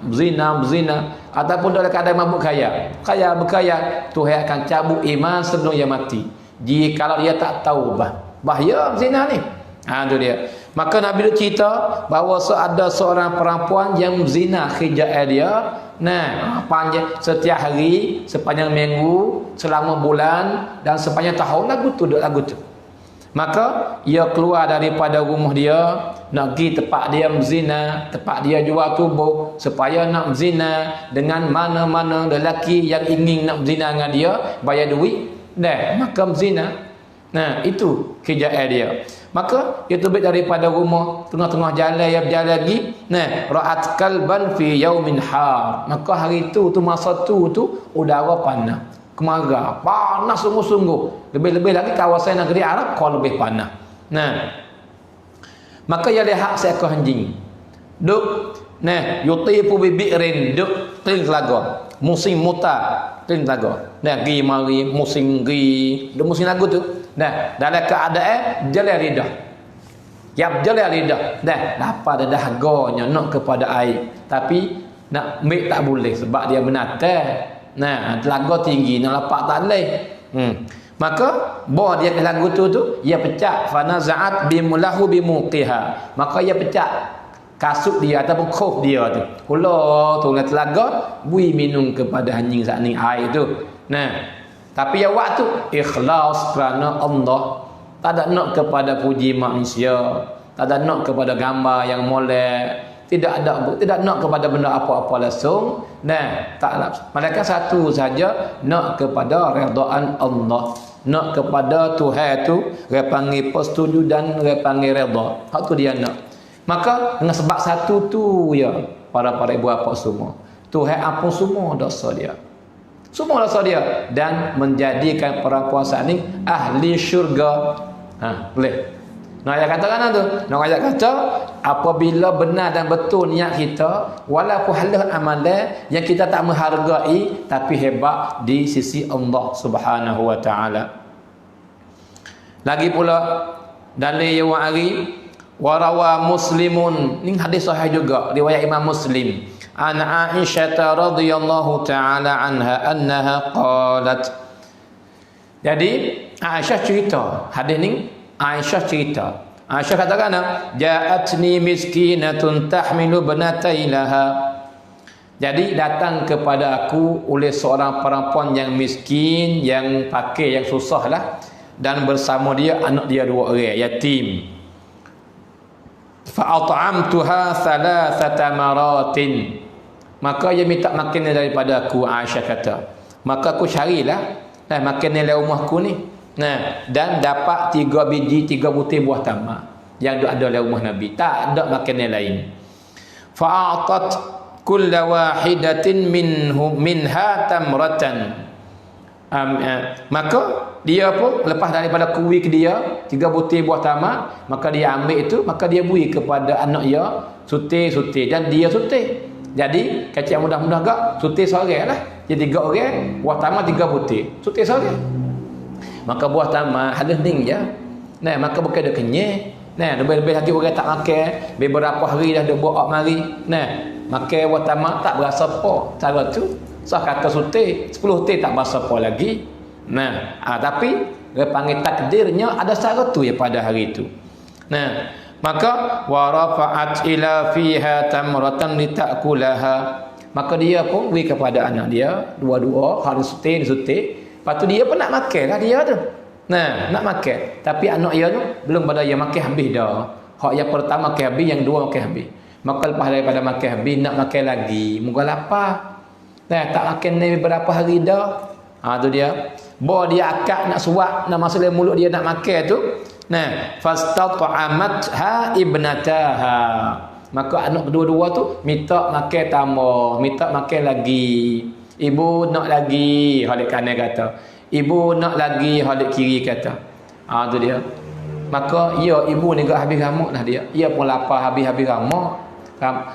ataupun duduk dekat ada mabuk berkaya, Tuhan akan cabut iman sebelum dia mati. Jika dia tak tahu bahaya berzina ni. Itu dia. Maka Nabi cerita bahawa ada seorang perempuan yang berzina khijah dia. Panjang setiap hari, sepanjang minggu, selama bulan dan sepanjang tahun lagu tu. Maka ia keluar daripada rumah dia nak pergi tempat dia berzina, tempat dia jual tubuh supaya nak berzina dengan mana-mana lelaki yang ingin nak berzina dengan dia, bayar duit. Maka berzina. Nah, itu kejayaan dia. Maka dia terbit daripada rumah, tengah-tengah jalan dia berjalan lagi. Nah, ra'at kalban fi yaumin har. Maka hari tu masa tu udara panas. Kemarau, panas sungguh-sungguh. Lebih-lebih lagi kawasan negeri Arab kau lebih panas. Nah, maka dia lihat seekor anjing. Duk, nah, yutifu bi bi'rin, duk kering telaga. Musim muta, kering telaga. Nah, gi mari musim gi, duk musim lagu tu. Nah, dalam keadaan jalan lidah. Yap jalan lidah. Dah, lapar dah dahaganya nak kepada air. Tapi nak ambil tak boleh sebab dia binatang. Nah, telaga tinggi nak lapak tak boleh. Maka bawa dia ke lagu tu ia pecah fanaza'at bimulahu bimuqiha. Maka ia pecah kasut dia ataupun khuf dia tu. Kula tu telaga bui minum kepada anjing sat ni air tu. Nah, tapi ya waktu ikhlas kerana Allah, tak ada nak kepada puji manusia, tak ada nak kepada gambar yang molek, tidak nak kepada benda apa-apa langsung. Nah, tak, mereka satu saja nak kepada redaan Allah, nak kepada Tuhan tu, dia panggil persetuju dan dia panggil redha. Hak tu dia nak. Maka dengan sebab satu tu ya, para ibu bapa semua, Tuhan ampun semua dosa dia. Semua dosa dia dan menjadikan perempuan saat ni ahli syurga. Boleh. Nak ayat katakan tu. Nak ayat kata apabila benar dan betul niat kita, walaupun halal amalan yang kita tak menghargai tapi hebat di sisi Allah Subhanahu wa taala. Lagi pula dalil yang hari warawa Muslimun, ni hadis sahih juga riwayat Imam Muslim. An Aisyah radhiyallahu taala anha annaha qalat. Jadi Aisyah cerita, hadis ni Aisyah cerita. Aisyah katakan, ja'atni miskinatun tahmilu banatailaha. Jadi datang kepada aku oleh seorang perempuan yang miskin, yang pakai yang susah lah, dan bersama dia anak dia dua orang yatim. Fa'at'amtuha thalathata maratin. Maka dia minta makanan daripada aku. Aisyah kata, maka aku carilah makanan dalam rumahku ni. Nah, dan dapat 3 biji 3 butir buah tamak yang ada dalam rumah Nabi. Tak ada makanan lain. Fa'atat kulla wahidatin minha tamratan. Maka dia pun lepas daripada kuih ke dia 3 butir buah tamak, maka dia ambil itu, maka dia beri kepada anak dia sutir dan dia sutir. Jadi kecil mudah-mudah gak sutir seorang lah. Jadi 3 orang, buah tamak 3 butir, sutir seorang. Maka buah tamak halus ding je. Nah, maka bukan dia kenyang. Nah, lebih-lebih lagi orang tak makan, beberapa hari dah dia bawa mari. Nah, makan buah tamak tak berasa apa. Cara tu sah kata sutir 10 butir tak berasa apa lagi. Nah, tapi dia panggil takdirnya ada cara tu ya pada hari itu. Nah, maka wa rafa'at ila fiha tamratan litakulaha. Maka dia pun beri kepada anak dia dua-dua hari sutir. Lepas tu dia pun nak makan lah dia tu. Nah, nak makan. Tapi anak dia tu belum pada dia makan habis dah. Hak yang pertama makan habis, yang dua makan habis. Maka lepas daripada makan habis nak makan lagi, muka lapar. Nah, tak makan ni berapa hari dah. Tu dia. Bawa dia akak nak suap, nak masuk dalam mulut dia nak makan tu. Nah, fastata'amatha ibnataha. Maka anak kedua-dua tu minta makan tambah, minta makan lagi. Ibu nak lagi, halik kanan kata. Ibu nak lagi, halik kiri kata. Tu dia. Maka ya ibu ni gak habis ramak dah dia. Ia pun lapar habis-habis ramak.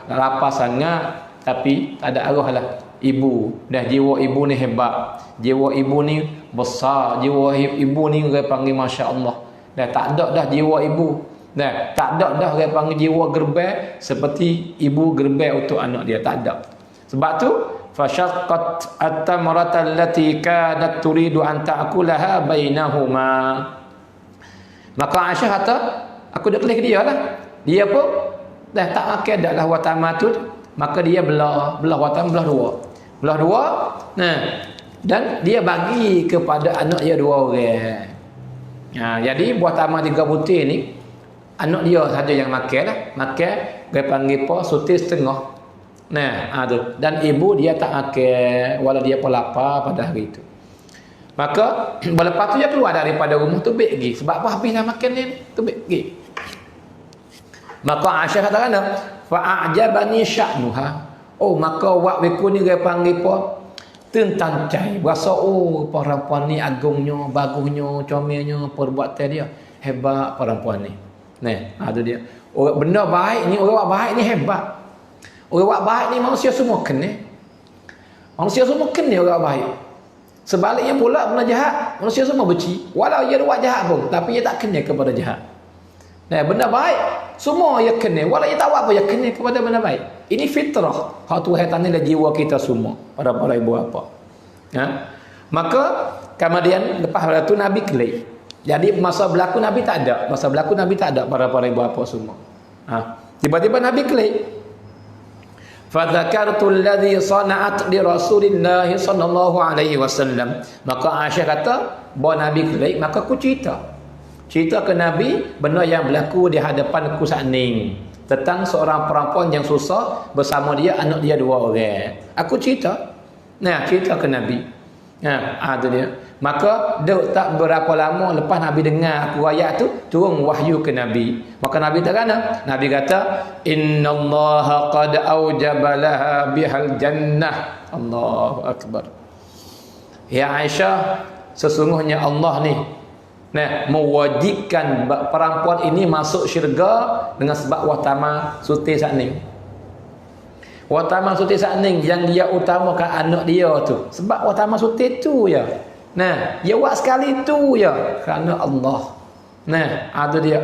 Lapar sangat tapi tak ada arah lah. Ibu dah, jiwa ibu ni hebat. Jiwa ibu ni besar. Jiwa ibu ni orang panggil masya-Allah. Dah tak ada dah jiwa ibu. Dah tak ada dah orang panggil jiwa gerbang seperti ibu gerbang untuk anak dia, tak ada. Sebab tu fashaqqat at-tamrata allati kanat turidu an ta'kulaha bainahuma. Maka Aisyah kata, aku dak kelih dia lah. Dia pun dah tak makan dah lah watama tu. Maka dia belah watama belah dua. Nah, dan dia bagi kepada anak dia 2 orang. Jadi buah tamak 3 butir ni anak dia saja yang makan lah. Makan dia panggil apa? Sutir setengah. Nah, tu. Dan ibu dia tak makan walau dia pun lapar pada hari itu. Maka lepas tu dia keluar daripada rumah tu baik pergi. Sebab apa habis dah makan ni tu baik pergi. Maka Aisyah kata kena fa'ajabani sya'nuha. Oh maka wak weku ni dia panggil apa? Tentang cai. Berasa perempuan ni agungnya, bagusnya, comelnya perbuatan dia. Hebat perempuan ni. Nah, tu dia. Orang benda baik ni, orang buat baik ni hebat. Orang buat baik ni manusia semua kena. Manusia semua kena orang baik. Sebaliknya pula benda jahat, manusia semua benci. Walau dia buat jahat pun, tapi dia tak kena kepada jahat. Nah, benda baik semua dia kena. Walau dia tak buat apa, dia kena kepada benda baik. Ini fitrah. Hak Tuhan tanamlah jiwa kita semua, para ibu bapa. Ha? Maka kemudian lepas itu Nabi kelik. Jadi masa berlaku Nabi tak ada. Masa berlaku Nabi tak ada para ibu bapa semua. Ha. Tiba-tiba Nabi kelik. Fa dzakartu alladhi sana'at li Rasulillah sallallahu alaihi wasallam. Maka Aisyah kata, bahawa Nabi kelik, maka aku cerita ke Nabi benda yang berlaku di hadapan aku saat ni tentang seorang perempuan yang susah bersama dia anak dia 2 orang. Aku cerita. Nah, cerita ke Nabi. Tu dia. Maka tak berapa lama lepas Nabi dengar aku ayat tu, turun wahyu ke Nabi. Maka Nabi Nabi kata, innallaha qad aujaba laha bihal jannah. Allahu akbar. Ya Aisyah, sesungguhnya Allah ni mewajibkan perempuan ini masuk syurga dengan sebab watama suti saat ni. Watama suti saat ni yang dia utamakan anak dia tu. Sebab watama suti tu ya. Nah, dia buat sekali tu ya kerana Allah. Nah, tu dia.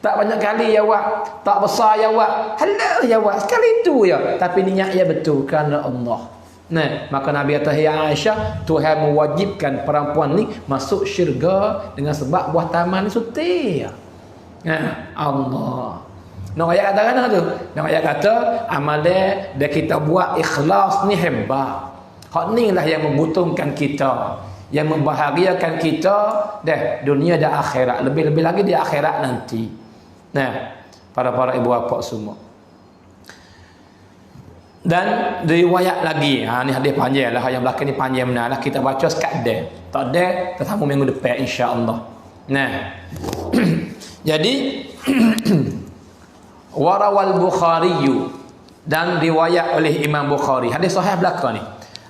Tak banyak kali ya buat, tak besar ya buat. Halal ya buat sekali tu ya. Tapi niat dia betul kerana Allah. Nah, maka Nabi kata, ya Aisyah, Tuhan mewajibkan perempuan ni masuk syurga dengan sebab buah taman ni suti. Nah, Allah. Nak ayat kata kan tu? Nak ayat kata amalan dah kita buat ikhlas ni hebat. Hak ni lah yang membutuhkan kita, yang membahagiakan kita dah dunia dan akhirat. Lebih-lebih lagi di akhirat nanti. Nah, para ibu bapa semua. Dan riwayat lagi, ni hadis panjang lah, yang belakang ni panjang benar lah, kita baca sekadar. Tak ada, tetamu minggu depan insya-Allah. Nah. Jadi warawal Bukhari, dan riwayat oleh Imam Bukhari. Hadis sahih belakang ni.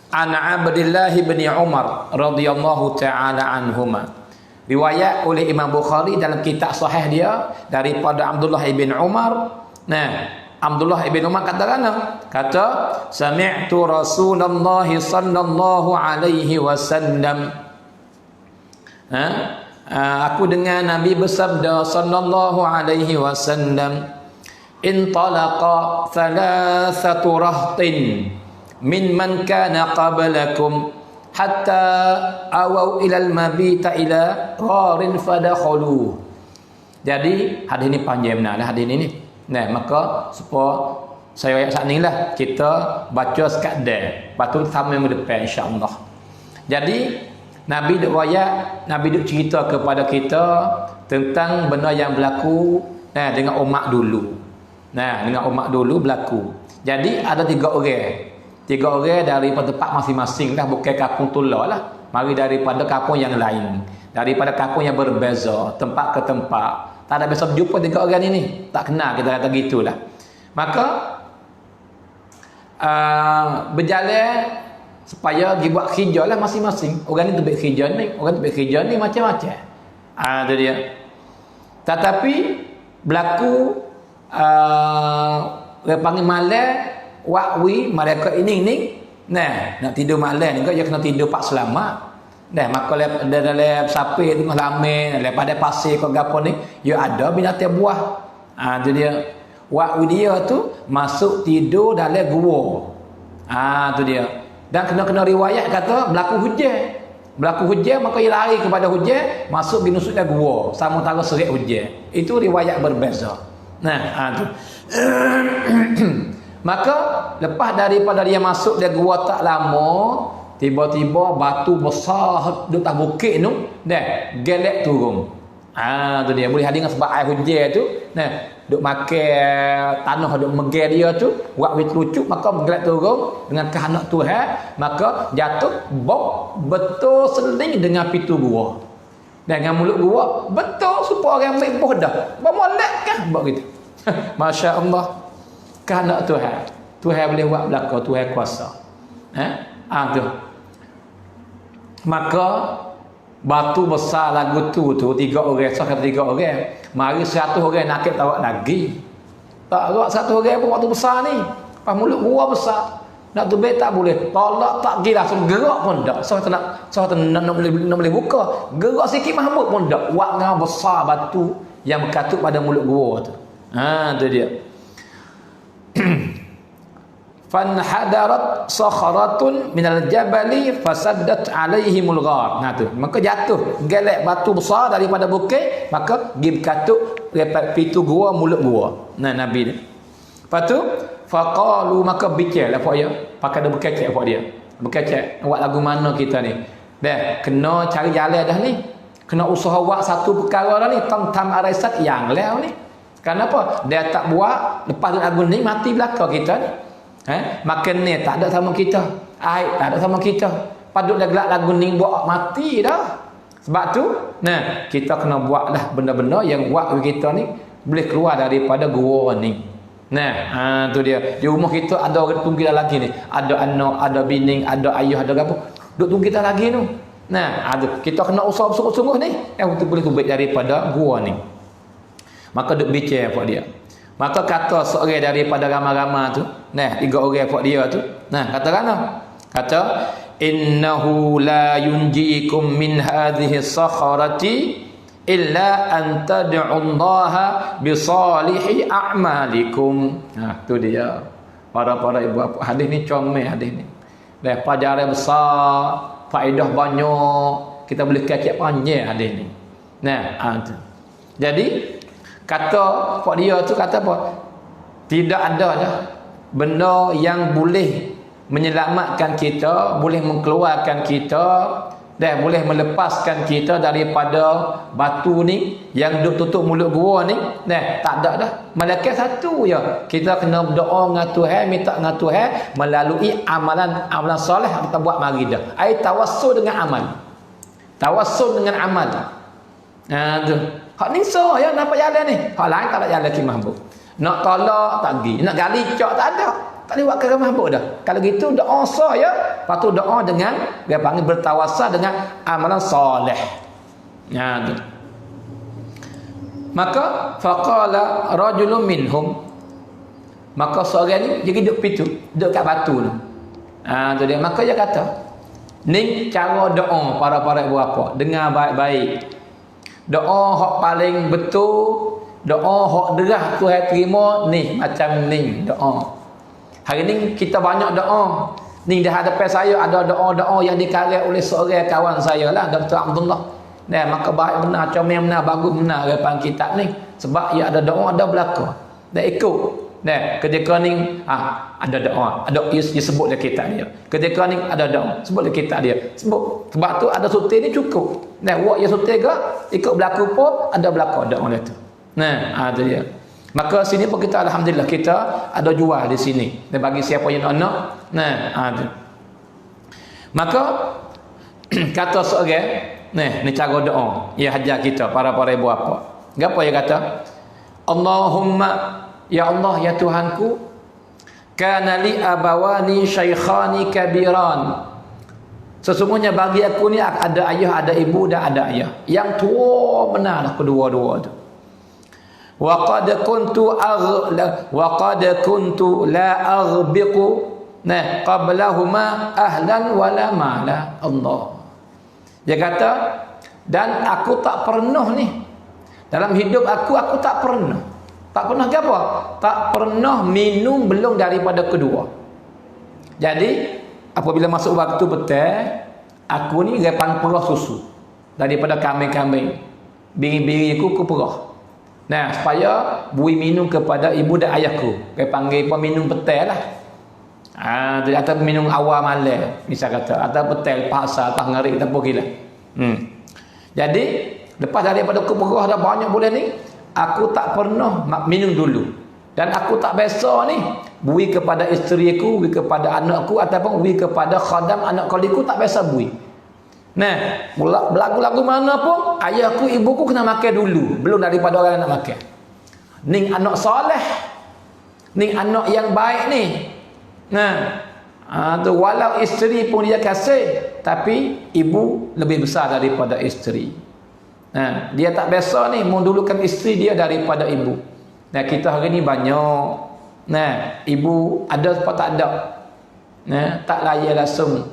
An Abdullah bin Umar radhiyallahu taala anhuma. Riwayat oleh Imam Bukhari dalam kitab sahih dia daripada Abdullah bin Umar. Nah, Abdullah bin Umar kata sami'tu Rasulullah sallallahu alaihi wasallam. Aku dengar Nabi bersabda sallallahu alaihi wasallam, intalaqa thalathatu rahtin mimman kana qablakum hatta awau ilal mabita ila qarin fadakhalu. Jadi hadis ini panjang benar hadis ini. Nah, maka supaya saya ayat saat ni lah kita baca sekadar, patut sama yang depan insya-Allah. Jadi Nabi duk royak, Nabi duk cerita kepada kita tentang benda yang berlaku dengan umat dulu. Nah, dengan umat dulu berlaku. Jadi ada 3 orang. 3 orang daripada tempat masing-masing lah, bukan kampung Tula lah. Mari daripada kampung yang lain, daripada kampung yang berbeza, tempat ke tempat. Tak ada biasa berjumpa 3 orang ini, tak kenal, kita kata gitulah. Maka berjalan supaya dia buat kerja lah masing-masing. Orang ni tu buat kerja ni, orang tu buat kerja ni, macam-macam. Itu dia. Tetapi berlaku orang panggil malam, wakwi mereka ini nak tidur malam juga, dia kena tidur pak selamat. Maka dalam sapi tengah lamai, daripada pasir ke gapo ni, dia ada binatang buah. Itu dia. Waktu dia tu masuk tidur dalam gua. Itu dia. Dan kena riwayat kata berlaku hujan. Berlaku hujan, maka dia lari kepada hujan, masuk binusuk dalam gua, sama tara serik hujan. Itu riwayat berbeza. Tu. Maka lepas daripada dia masuk dalam gua tak lama, tiba-tiba batu besar di atas bukit tu gelek turun. Tu dia. Boleh hadir dengan sebab air hujan tu. duk makan tanah duk megel dia tu buat wit lucu, maka bergerak turun dengan kehendak Tuhan, maka jatuh bok betul seling dengan pintu gua. Dengan mulut gua betul supaya orang ambil boh dah. Bermolek kan buat gitu. Masya-Allah. Kehendak Tuhan. Tuhan boleh buat belaka, Tuhan kuasa. Tu. Maka batu besar lagu tu 3 orang, sah 3 orang. Mari 100 orang nak tawak lagi. Tak awak 100 orang pun waktu besar ni. Pas mulut gua besar. Nak tubik tak boleh. Tolak tak pergi langsung gerak pun tak. Nak boleh buka. Gerak sikit mahmud pun tak. Wak ngau besar batu yang berkatut pada mulut gua tu. Tu dia. Fanhadarat sakharatun minal jabali fasaddat alaihimul ghar. Tu. Maka jatuh gelek batu besar daripada bukit, maka pergi berkatut dekat pintu gua, mulut gua. Nabi ni. Lepas tu faqalu, maka bicara apa dia? Pakai ada berkecek apa dia? Berkecek buat lagu mana kita ni? Dah kena cari jalan dah ni. Kena usaha buat satu perkara dah ni, tam arisat yang lain ni. Kenapa? Dia tak buat, lepas lagu ni mati belaka kita ni. Makan ni tak ada sama kita, air tak ada sama kita, padut dah gelak lagu ni buat mati dah. Sebab tu kita kena buatlah benda-benda yang buat kita ni boleh keluar daripada gua ni. Tu dia. Di rumah kita ada orang tunggu kita lagi ni, ada anak, ada bini, ada ayah, ada apa duk tunggu kita lagi tu. Kita kena usaha sungguh-sungguh ni untuk boleh tubik daripada gua ni. Maka duk bicara apa dia. Maka kata seorang daripada ramai-ramai tu, 3 orang apa dia tu, kata kana? Kata innahu la yunjikum min hadhihi sakharati illa an tad'ullaha bi salihi a'malikum. Tu dia. Para ibu bapa, hadis ni comel hadis ni. Dah pelajaran besar, faedah banyak, kita boleh kecek panjang hadis ni. Tu. Jadi kata pak dia tu kata apa? Tidak ada dah benda yang boleh menyelamatkan kita, boleh mengeluarkan kita, dan boleh melepaskan kita daripada batu ni yang duk tutup mulut gua ni. Tak ada dah. Malaikat satu je. Kita kena berdoa dengan Tuhan, minta dengan Tuhan melalui amalan soleh kita buat mari dah. Ai tawassul dengan amal. Tawassul dengan amal. Tu. Hak ni so ya nampak jalan ni. Hak lain tak ada jalan ki mahbub. Nak tolak tak pergi, nak gali cok tak ada. Tak boleh buat kerja mahbub dah. Kalau gitu doa sah ya. Lepas tu doa dengan dia panggil bertawassul dengan amalan soleh. Tu. Maka faqala rajulun minhum. Maka seorang ni jadi duduk pintu, duduk kat batu tu. Tu dia. Maka dia kata, ni cara doa para ibu bapa. Dengar baik-baik. Doa hak paling betul, doa hak derah Tuhan terima ni macam ni doa. Hari ni kita banyak doa. Ni di hadapan saya ada doa-doa yang dikarang oleh seorang kawan saya lah, Dr. Abdullah. Maka baik benar, comel benar, bagus benar depan kitab ni. Sebab ia ada doa, ada belaka. Dan ikut. Ketika ni ada doa, ada dia sebut dalam kitab dia. Ketika ni ada doa, sebut dalam kitab dia. Sebut. Sebab tu ada sutir ni cukup. Buat yang sutir ke, ikut berlaku pun ada belaka doa dia tu. Tu dia. Maka sini pun kita alhamdulillah kita ada jual di sini. Dan bagi siapa yang nak. Tu. Maka kata seorang, ni cara doa yang hajar kita para ibu bapa. Gapo dia kata? Allahumma, ya Allah, ya Tuhanku, kana li abawani syaikhani kabiran. Sesungguhnya bagi aku ni ada ayah, ada ibu dan ada ayah yang tua benarlah kedua-dua tu. Wa qad kuntu la aghbiqu qablahuma ahlan wala mala. Allah. Dia kata, dan aku tak pernah ni dalam hidup aku tak pernah. Tak pernah apa? Tak pernah minum belum daripada kedua. Jadi apabila masuk waktu petang, aku ni repang perah susu daripada kambing-kambing. Biri-biri aku perah. Supaya bui minum kepada ibu dan ayahku. Dia panggil peminum petang lah. Atau minum awal malam, misal kata, atau petang, pasal, atau ngarik, atau pergi lah. Jadi lepas daripada aku perah dah banyak bulan ni, aku tak pernah minum dulu. Dan aku tak biasa ni bui kepada isteri aku, bui kepada anakku ataupun bui kepada khadam anak kaliku, tak biasa bui. Nah, berlagu-lagu mana pun ayahku, ibuku kena makan dulu, belum daripada orang nak makan. Ning anak soleh, ning anak yang baik ni. Nah, tu walau isteri pun dia kasih, tapi ibu lebih besar daripada isteri. Nah, dia tak biasa ni mendulukan isteri dia daripada ibu. Nah, kita hari ni banyak. Nah, ibu ada apa tak ada. Nah, tak layan langsung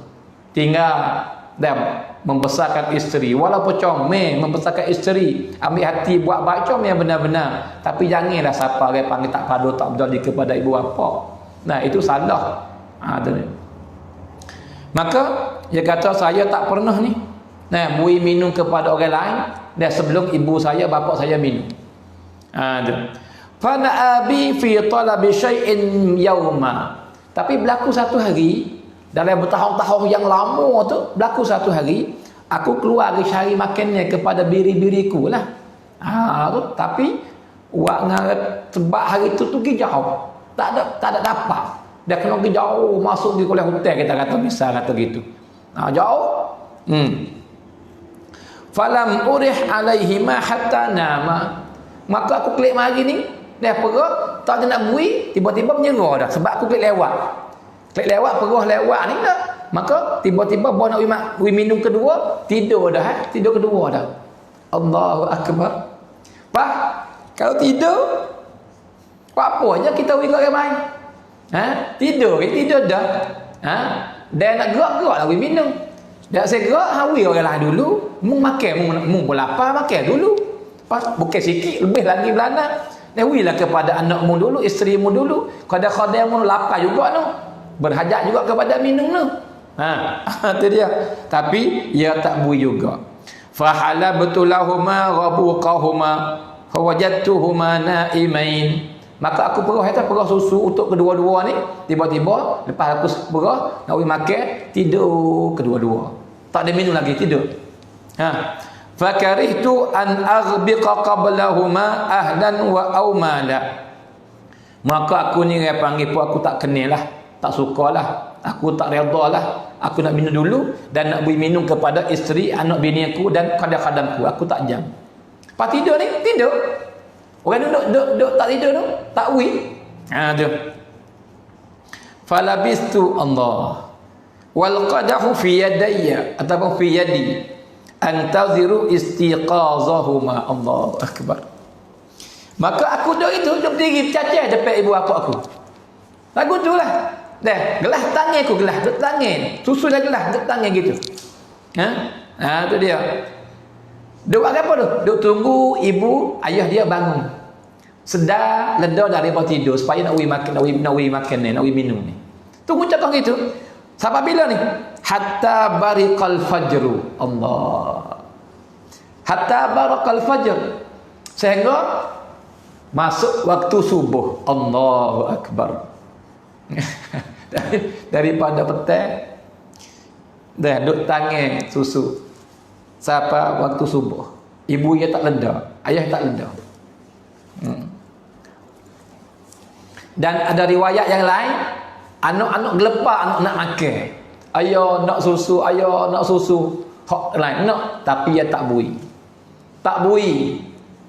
tinggal dan membesarkan isteri. Walaupun comel membesarkan isteri, ambil hati buat baik comel yang benar-benar. Tapi janganlah siapa orang panggil tak padu tak berdali kepada ibu bapa. Nah, itu salah. Maka dia kata saya tak pernah ni bui minum kepada orang lain dan sebelum ibu saya bapa saya minum. Fana abi fi talabi syai'in yauma. Tapi berlaku satu hari dalam bertahun-tahun yang lama tu, berlaku satu hari aku keluar pergi cari makannya kepada biri-biriku lah. Tapi wak ngaret sebab hari tu pergi jauh. Tak ada dapat. Dia kena pergi jauh, masuk di kuliah hotel, kita kata bisa kata gitu. Jauh. Falam urih alaihima hatta nama. Maka aku klik mari ni, dia perah, tak ada nak bui, tiba-tiba menyerah dah sebab aku klik lewat. Klik lewat, perah lewat ni dah. Maka tiba-tiba bawa nak bui minum kedua, tidur dah, tidur kedua dah. Allahu akbar. Pak, kalau tidur apa aja kita bui kat orang main. Tidur dah. Dia nak gerak-gerak lah bui minum. Dak segera hawi orang lain dulu, mung makan, mung lapar makan dulu. Pas bukan sikit, lebih lagi belana. Dewilah kepada anak mu dulu, isteri mu dulu. Kadang-kadang mu lapar juga tu. Berhajat juga kepada minum tu. Itu dia. Tapi ia tak bui juga. Fahala betulahuma rabuqahuma fawajadtuhuma naimain. Maka aku perah susu untuk kedua-dua ni. Tiba-tiba lepas aku perah nak makan, tidur kedua-dua. Tak ada minum lagi, tidur. Fakarihtu an aghbiqa qablahuma ahdan wa aumala. Maka aku ni dia panggil pun aku tak kenal lah, tak sukalah, aku tak redha lah. Aku nak minum dulu dan nak beri minum kepada isteri, anak bini aku dan kadang-kadangku. Aku tak jam. Pas tidur ni, tidur. Orang duduk tak tidur tu, tak beri. Tu. Falabistu Allah wal qadahu fi yadayya ataupun fi yadi antaziru istiqazahuma. Allahu akbar. Maka aku duduk itu, duduk berdiri bercacah depan ibu bapa aku. Lagu tu lah. Dah, gelas tangan aku, gelas duduk tangan. Susu dah gelas duduk tangan gitu. Tu dia. Duduk apa tu? Duduk tunggu ibu ayah dia bangun. Sedar ledar daripada tidur supaya nak makan ni, nak minum ni. Tunggu cakap gitu. Sampai bila ni? Hatta bariqal fajru. Allah. Hatta bariqal fajr. Sehingga masuk waktu subuh. Allahu akbar. Daripada petang dah duduk tangan susu sampai waktu subuh. Ibu dia tak leda, ayah tak leda. Dan ada riwayat yang lain, anak-anak gelepar, anak nak makan. Ayah nak susu, ayah nak susu. Hak lain nak, tapi dia tak bui. Tak bui.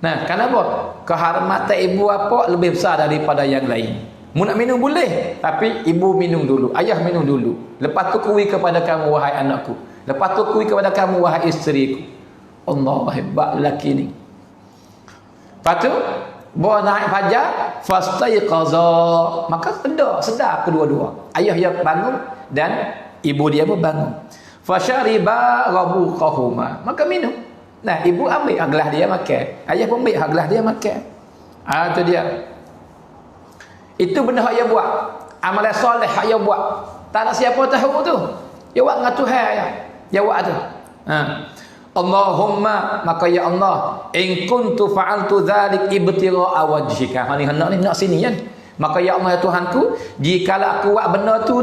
Nah, kenapa? Kehormatan ibu bapa lebih besar daripada yang lain. Mu nak minum boleh, tapi ibu minum dulu, ayah minum dulu. Lepas tu kuih kepada kamu wahai anakku. Lepas tu kuih kepada kamu wahai isteriku. Allah hebat lelaki ni. Lepas tu bawa naik fajar, fastaiqaza. Maka sedar kedua-dua. Ayah dia bangun dan ibu dia pun bangun. Fasyariba rabuqahuma. Maka minum. Nah, ibu ambil gelas dia makan. Ayah pun ambil gelas dia makan. Itu dia. Itu benda yang dia buat. Amalan soleh yang dia buat. Tak ada siapa tahu tu. Dia buat dengan Tuhan ya. Dia buat tu. Allahumma, maka ya Allah, in kuntu fa'altu dzalik ibtigha'a wajhika. Ni hendak ni nak sini kan. Maka ya Allah ya Tuhanku, jikalau aku buat benda tu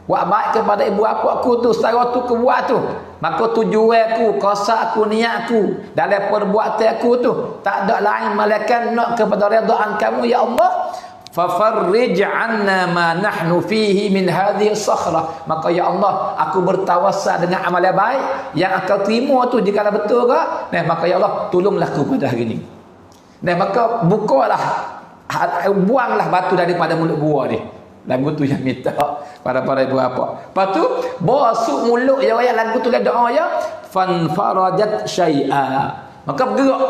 buat baik kepada ibu bapa aku tu, setara tu aku buat tu Maka tujuan aku, qasad aku, niat aku dalam perbuatan aku tu tak ada lain melainkan nak kepada redaan kamu ya Allah. Fafarrij 'anna ma nahnu fihi min hadhihi as-sakhrah. Maka ya Allah, aku bertawassul dengan amalan baik yang engkau terima tu jika betul ke. Nah, maka ya Allah, tolonglah aku pada hari ini. Nah, maka bukalah, buanglah batu daripada mulut gua ni. Lagu tu yang minta para ibu bapa. Lepas tu basuh mulut ya ayat lagu tu doa ya fan farajat syai'a. Maka gerak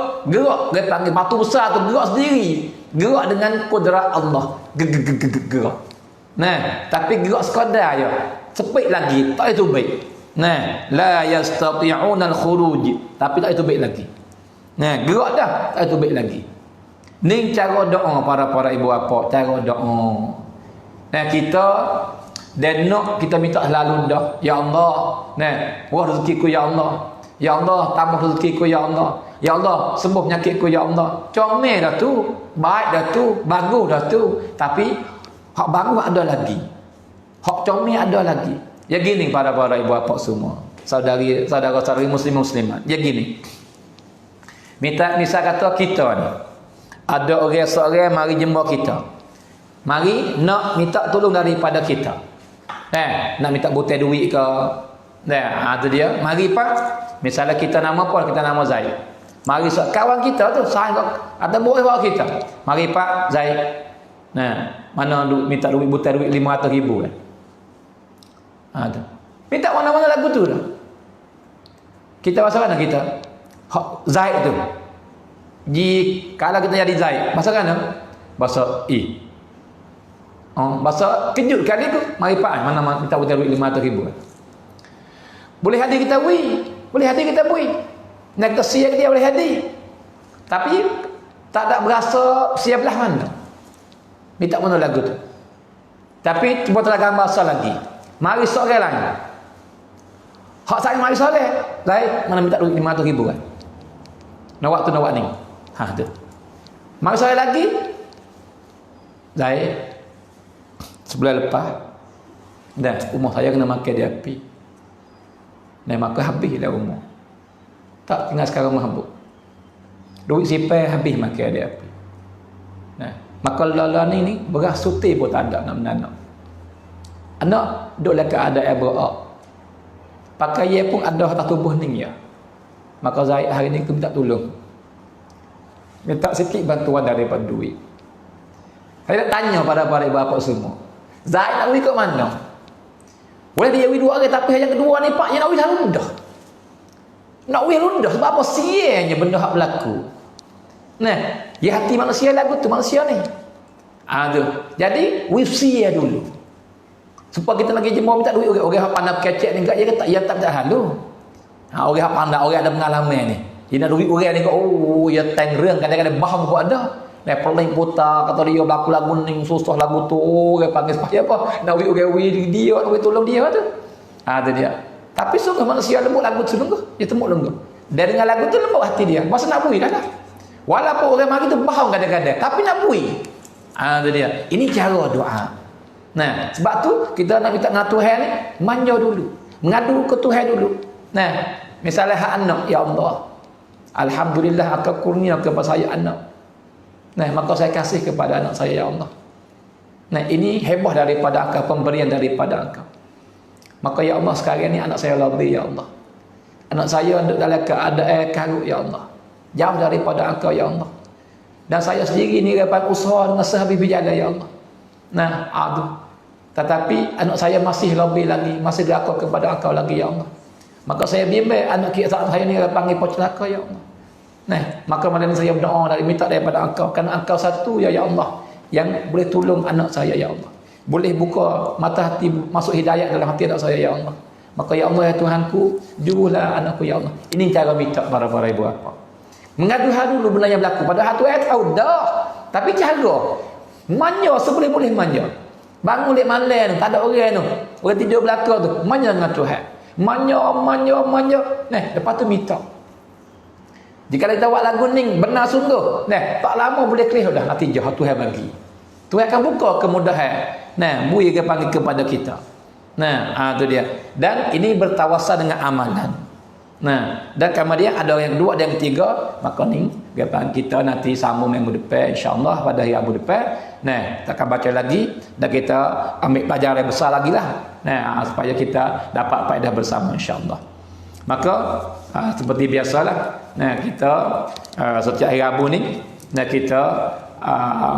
dia panggil batu besar tu gerak sendiri. Gerak dengan kudrat Allah. Gerak. Nah, tapi gerak sekadar ya. Sepit lagi, tak itu baik. Nah, la yastati'una al-khuruj. Tapi tak itu baik lagi. Nah, gerak dah, tak itu baik lagi. Ni cara doa para ibu bapa, cara doa. Nah, kita dan nak kita minta selalu dah, ya Allah, nah, wah rezekiku ya Allah. Ya Allah, tambah rezekiku ya Allah. Ya Allah, sembuh penyakitku ya Allah. Comel dah tu, baik dah tu, bagus dah tu. Tapi hak bagus ada lagi. Hak comel ada lagi. Ya gini para ibu bapa semua. Saudara-saudari muslimat. Ya gini. Misal kata kita ni ada orang seorang mari jumpa kita. Mari nak minta tolong daripada kita. Nak minta butai duit ke. Tu dia. Mari pak. Misalnya kita nama apa? Kita nama Zaid. Mari kawan kita tu sahabat atau boleh bawa kita. Mari pak Zaid. Mana minta duit butai duit 500,000 kan. Tu. Minta mana-mana lagu tu dah. Kita masa mana kita? Zaid tu. Kalau kita jadi Zaid, masa mana? Masa bahasa kejut kali tu. Mari pak mana minta butai duit 500,000. Boleh hadir kita bui. Nak kita siap dia boleh hadir. Tapi tak ada berasa siap belah mana. Minta mana lagu tu. Tapi cuba terangkan bahasa lagi. Mari sore lagi. Hak saya mari sore. Lain mana minta duit 500,000 kan. Nak ni. Tu. Mari sore lagi. Lain sebulan lepas dan rumah saya kena makan di api. Maka habislah rumah. Tak tinggal sekarang mabuk. Duit sipai habis makan di api. Maka lala ni beras suti pun tak ada nak menanam. Anak duduk dekat ada berak. Pakaian pun ada atas tubuh ni ya. Maka Zaid hari ni aku minta tolong. Minta sikit bantuan daripada duit. Saya nak tanya pada ibu bapa semua. Zaid nak pergi ke mana? Boleh dia pergi 2 hari tapi yang kedua ni pak yang nak pergi lundah. Nak pergi lundah sebab apa? Sianya benda hak berlaku. Ya hati manusia lagu tu manusia ni. Tu. Jadi sia dulu. Supaya kita lagi jemur minta duit orang hak pandai kecek ni enggak dia kata ya tak halu. Orang hak pandai orang ada pengalaman ni. Dia nak duit orang ni ya teng reung kadang-kadang bahang pun ada. Peling putar kata dia berlaku lagu ni susah lagu tu orang panggil supaya apa nak wih dia nak tolong dia tu. Tu dia. Tapi sungguh manusia lembut lagu tu sungguh dia temuk lembut. Dan dengan lagu tu lembut hati dia. Masa nak bui dah. Walaupun orang mari tu bahang kadang-kadang tapi nak bui. Tu dia. Ini cara doa. Sebab tu kita nak minta dengan Tuhan ni manja dulu. Mengadu ke Tuhan dulu. Misalnya hak anak ya Allah. Alhamdulillah Engkau kurnia kepada saya anak. Maka saya kasih kepada anak saya ya Allah. Ini hebah daripada Engkau, pemberian daripada Engkau. Maka ya Allah sekarang ni anak saya lebih ya Allah. Anak saya duduk dalam keadaan karut ya Allah. Jauh daripada Engkau ya Allah. Dan saya sendiri ni dapat usaha dengan sehabis berjalan ya Allah. Aduh. Tetapi anak saya masih lebih lagi, masih berlaku kepada Engkau lagi ya Allah. Maka saya bimbang anak kita saya ni panggil celaka ya Allah. Maka malam saya berdoa dan minta daripada Engkau kerana Engkau satu ya Allah yang boleh tolong anak saya ya Allah. Boleh buka mata hati masuk hidayah dalam hati anak saya ya Allah. Maka ya Allah ya Tuhanku, jurulah anakku ya Allah. Ini cara minta para ibu bapa. Mengadu dulu benda yang berlaku. Padahal Tuhan tahu dah. Tapi cara manja seboleh-boleh manja. Bangun lek malam tak ada orang tu. Orang tidur belakang tu. Manja dengan Tuhan. Manja. Lepas tu minta. Jika kita buat lagu ni benar sungguh, tak lama boleh clear dah natijah Tuhan bagi. Tuhan akan buka kemudahan. Bui akan panggil kepada kita. Nah, itu dia. Dan ini bertawasal dengan amalan. Nah, dan kemudian ada yang kedua, ada yang ketiga, maka ni kita nanti sambung minggu depan insya-Allah pada hari Rabu depan. Nah, kita akan baca lagi dan kita ambil pelajaran besar lagi lah. Nah, supaya kita dapat faedah bersama insya-Allah. Maka seperti biasalah, nah kita setiap hari Rabu ni, nah kita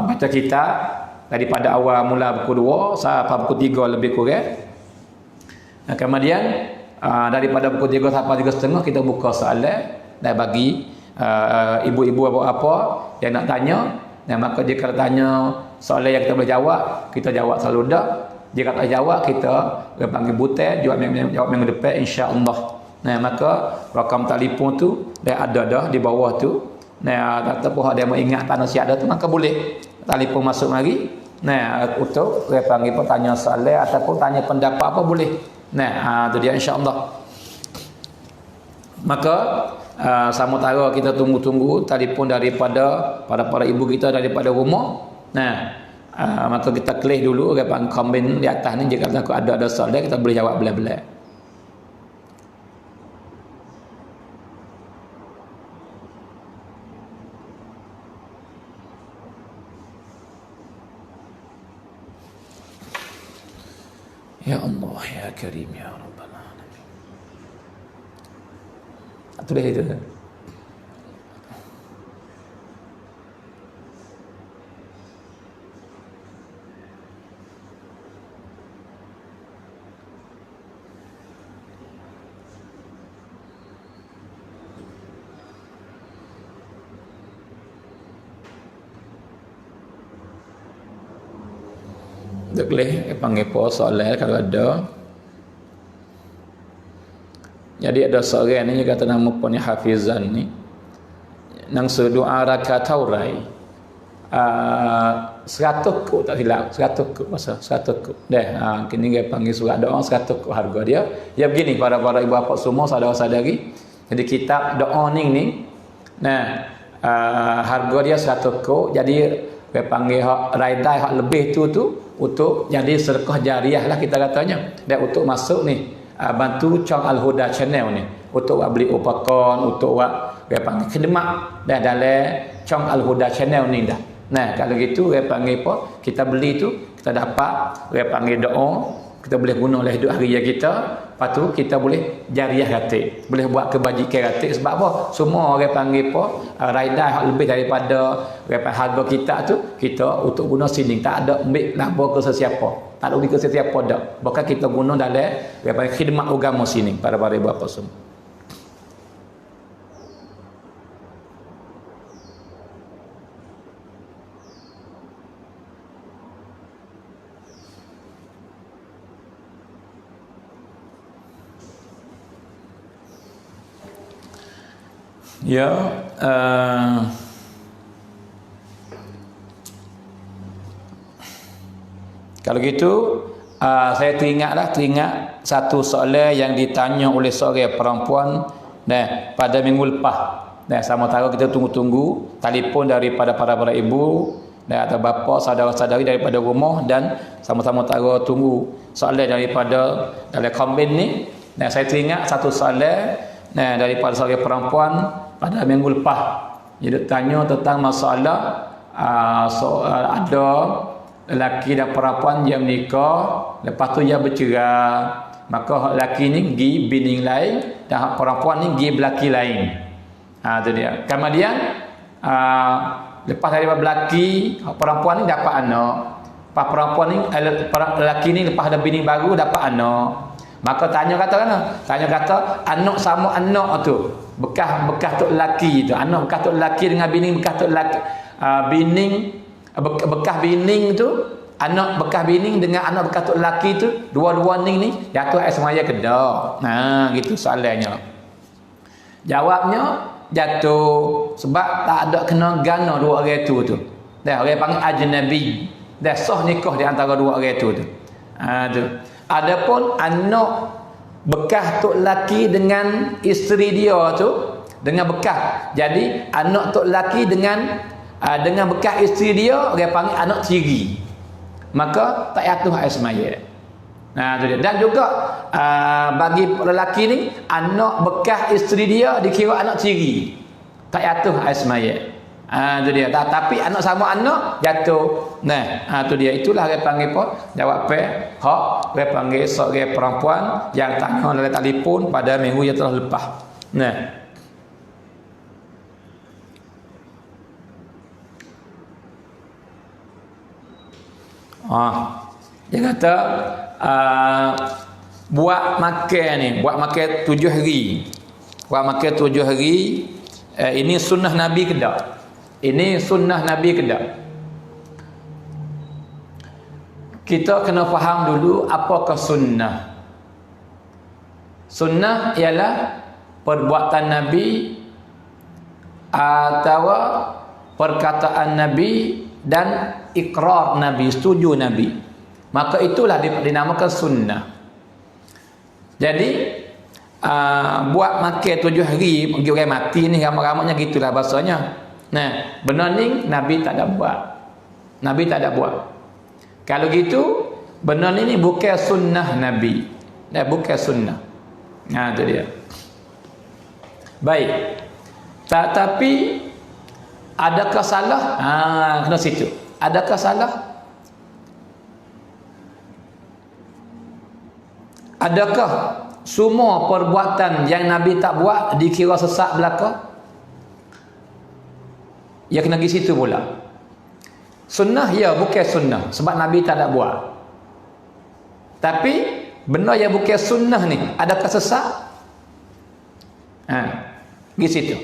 baca kitab daripada awal mula buku 2 sampai buku 3 lebih kurang. Nah, kemudian daripada buku 3 sampai 3.5 kita buka soalan dan bagi ibu-ibu apa yang nak tanya. Nah, maka jika tanya soalan yang kita boleh jawab, kita jawab selalu dah. Jika tak jawab, kita panggil butet jawab minggu depan insya-Allah. Nah, maka rakam telefon tu dah ada dah di bawah tu. Nah, ataupun ada yang ingat tak nasihat ada tu, maka boleh telefon masuk mari. Nah, untuk saya panggil pertanyaan soalan ataupun tanya pendapat apa boleh. Nah, tu dia insya-Allah. Maka sementara kita tunggu-tunggu telefon daripada para ibu kita daripada rumah. Nah, maka kita klik dulu orang komen di atas ni, jika ada soalan kita boleh jawab belah-belah. Ya Allah, ya Karim, ya Rabbal Alamin. Itu dah itu. Tak boleh panggil apa soalan kalau ada. Jadi ada seorang ni kata nama punya Hafizan ni nang doa rakaat taurai 100 kuk tak silap, 100 kuk masa 100 kuk dah. Kini dia panggil surat doa 100 kuk harga dia. Ya begini para ibu bapa semua, saudara-saudari. Jadi kitab doa ni nah harga dia 100 kuk. Jadi dia panggil hak raidai hak lebih tu untuk jadi sedekah jariah lah kita katanya. Dan untuk masuk ni bantu Chong Al-Huda channel ni untuk buat beli upakan, untuk buat dia panggil khidmat dah dalam Chong Al-Huda channel ni dah. Nah, kalau gitu dia panggil apa? Kita beli tu, kita dapat dia panggil doa, kita boleh guna oleh hidup harian kita. Lepas tu kita boleh jariah ratik, boleh buat kebajikan ratik. Sebab apa? Semua orang panggil apa? Raidah lebih daripada harga kita tu, kita untuk guna sini. Tak ada ambil laba ke sesiapa. Tak ada rugi ke sesiapa dah. Bahkan kita guna dalam khidmat agama sini para ibu bapa semua. Ya, kalau gitu saya teringat satu soalan yang ditanya oleh seorang perempuan pada minggu lepas. Sama-sama kita tunggu-tunggu telefon daripada para ibu atau bapa, saudara-saudari daripada rumah, dan sama-sama tunggu soalan daripada dalam komen ni. Saya teringat satu soalan daripada seorang perempuan pada minggu lepas. Dia tanya tentang masalah ada lelaki dan perempuan yang menikah, lepas tu dia bercerai. Maka lelaki ni pergi bini lain dan perempuan ni pergi belaki lain. Itu dia. Kemudian lepas daripada belaki, perempuan ni dapat anak. Lepas perempuan ni lelaki ni lepas ada bini baru dapat anak. Maka tanya kata anak sama anak tu bekas tok lelaki tu, anak bekas tok lelaki dengan bini bekas tok lelaki, bekas bini tu, anak bekas bini dengan anak bekas tok lelaki tu, dua-dua ni jatuh air semaya ke dak. Gitu soalannya. Jawabnya jatuh sebab tak ada kena gana dua orang tu. Dah orang panggil ajnabi. Dah sah nikah di antara dua orang tu. Tu. Adapun anak bekas tok laki dengan isteri dia tu dengan bekas. Jadi anak tok laki dengan bekas isteri dia orang panggil anak tiri. Maka tak jatuh air semaya. Nah, tu dia. Dan juga bagi lelaki ni, anak bekas isteri dia dikira anak tiri. Tak jatuh ais mayat. Tu dia. Tapi anak sama anak jatuh. Nah, tu dia. Itulah dia panggil apa? Jawapan hak dia panggil seorang perempuan yang tanya dalam telefon pada minggu yang telah lepas. Nah. Dia kata buat makan ni, buat makan 7 hari. Buat makan 7 hari, ini sunnah Nabi ke tak? Ini sunnah Nabi ke tak? Kita kena faham dulu apakah sunnah. Sunnah ialah perbuatan Nabi atau perkataan Nabi dan ikrar Nabi, setuju Nabi. Maka itulah dinamakan sunnah. Jadi buat makan 7 hari bagi orang mati ni ramai-ramainya gitulah bahasanya. Nah, benar ni Nabi tak ada buat. Nabi tak ada buat. Kalau gitu benar ni bukan sunnah Nabi. Bukan sunnah. Nah, tu dia. Baik. Tapi adakah salah? Kena situ. Adakah salah? Adakah semua perbuatan yang Nabi tak buat dikira sesat belaka? Ya kena pergi situ pula. Sunnah ya bukan sunnah sebab Nabi tak ada buat. Tapi benda yang bukan sunnah ni adakah sesat? Pergi situ.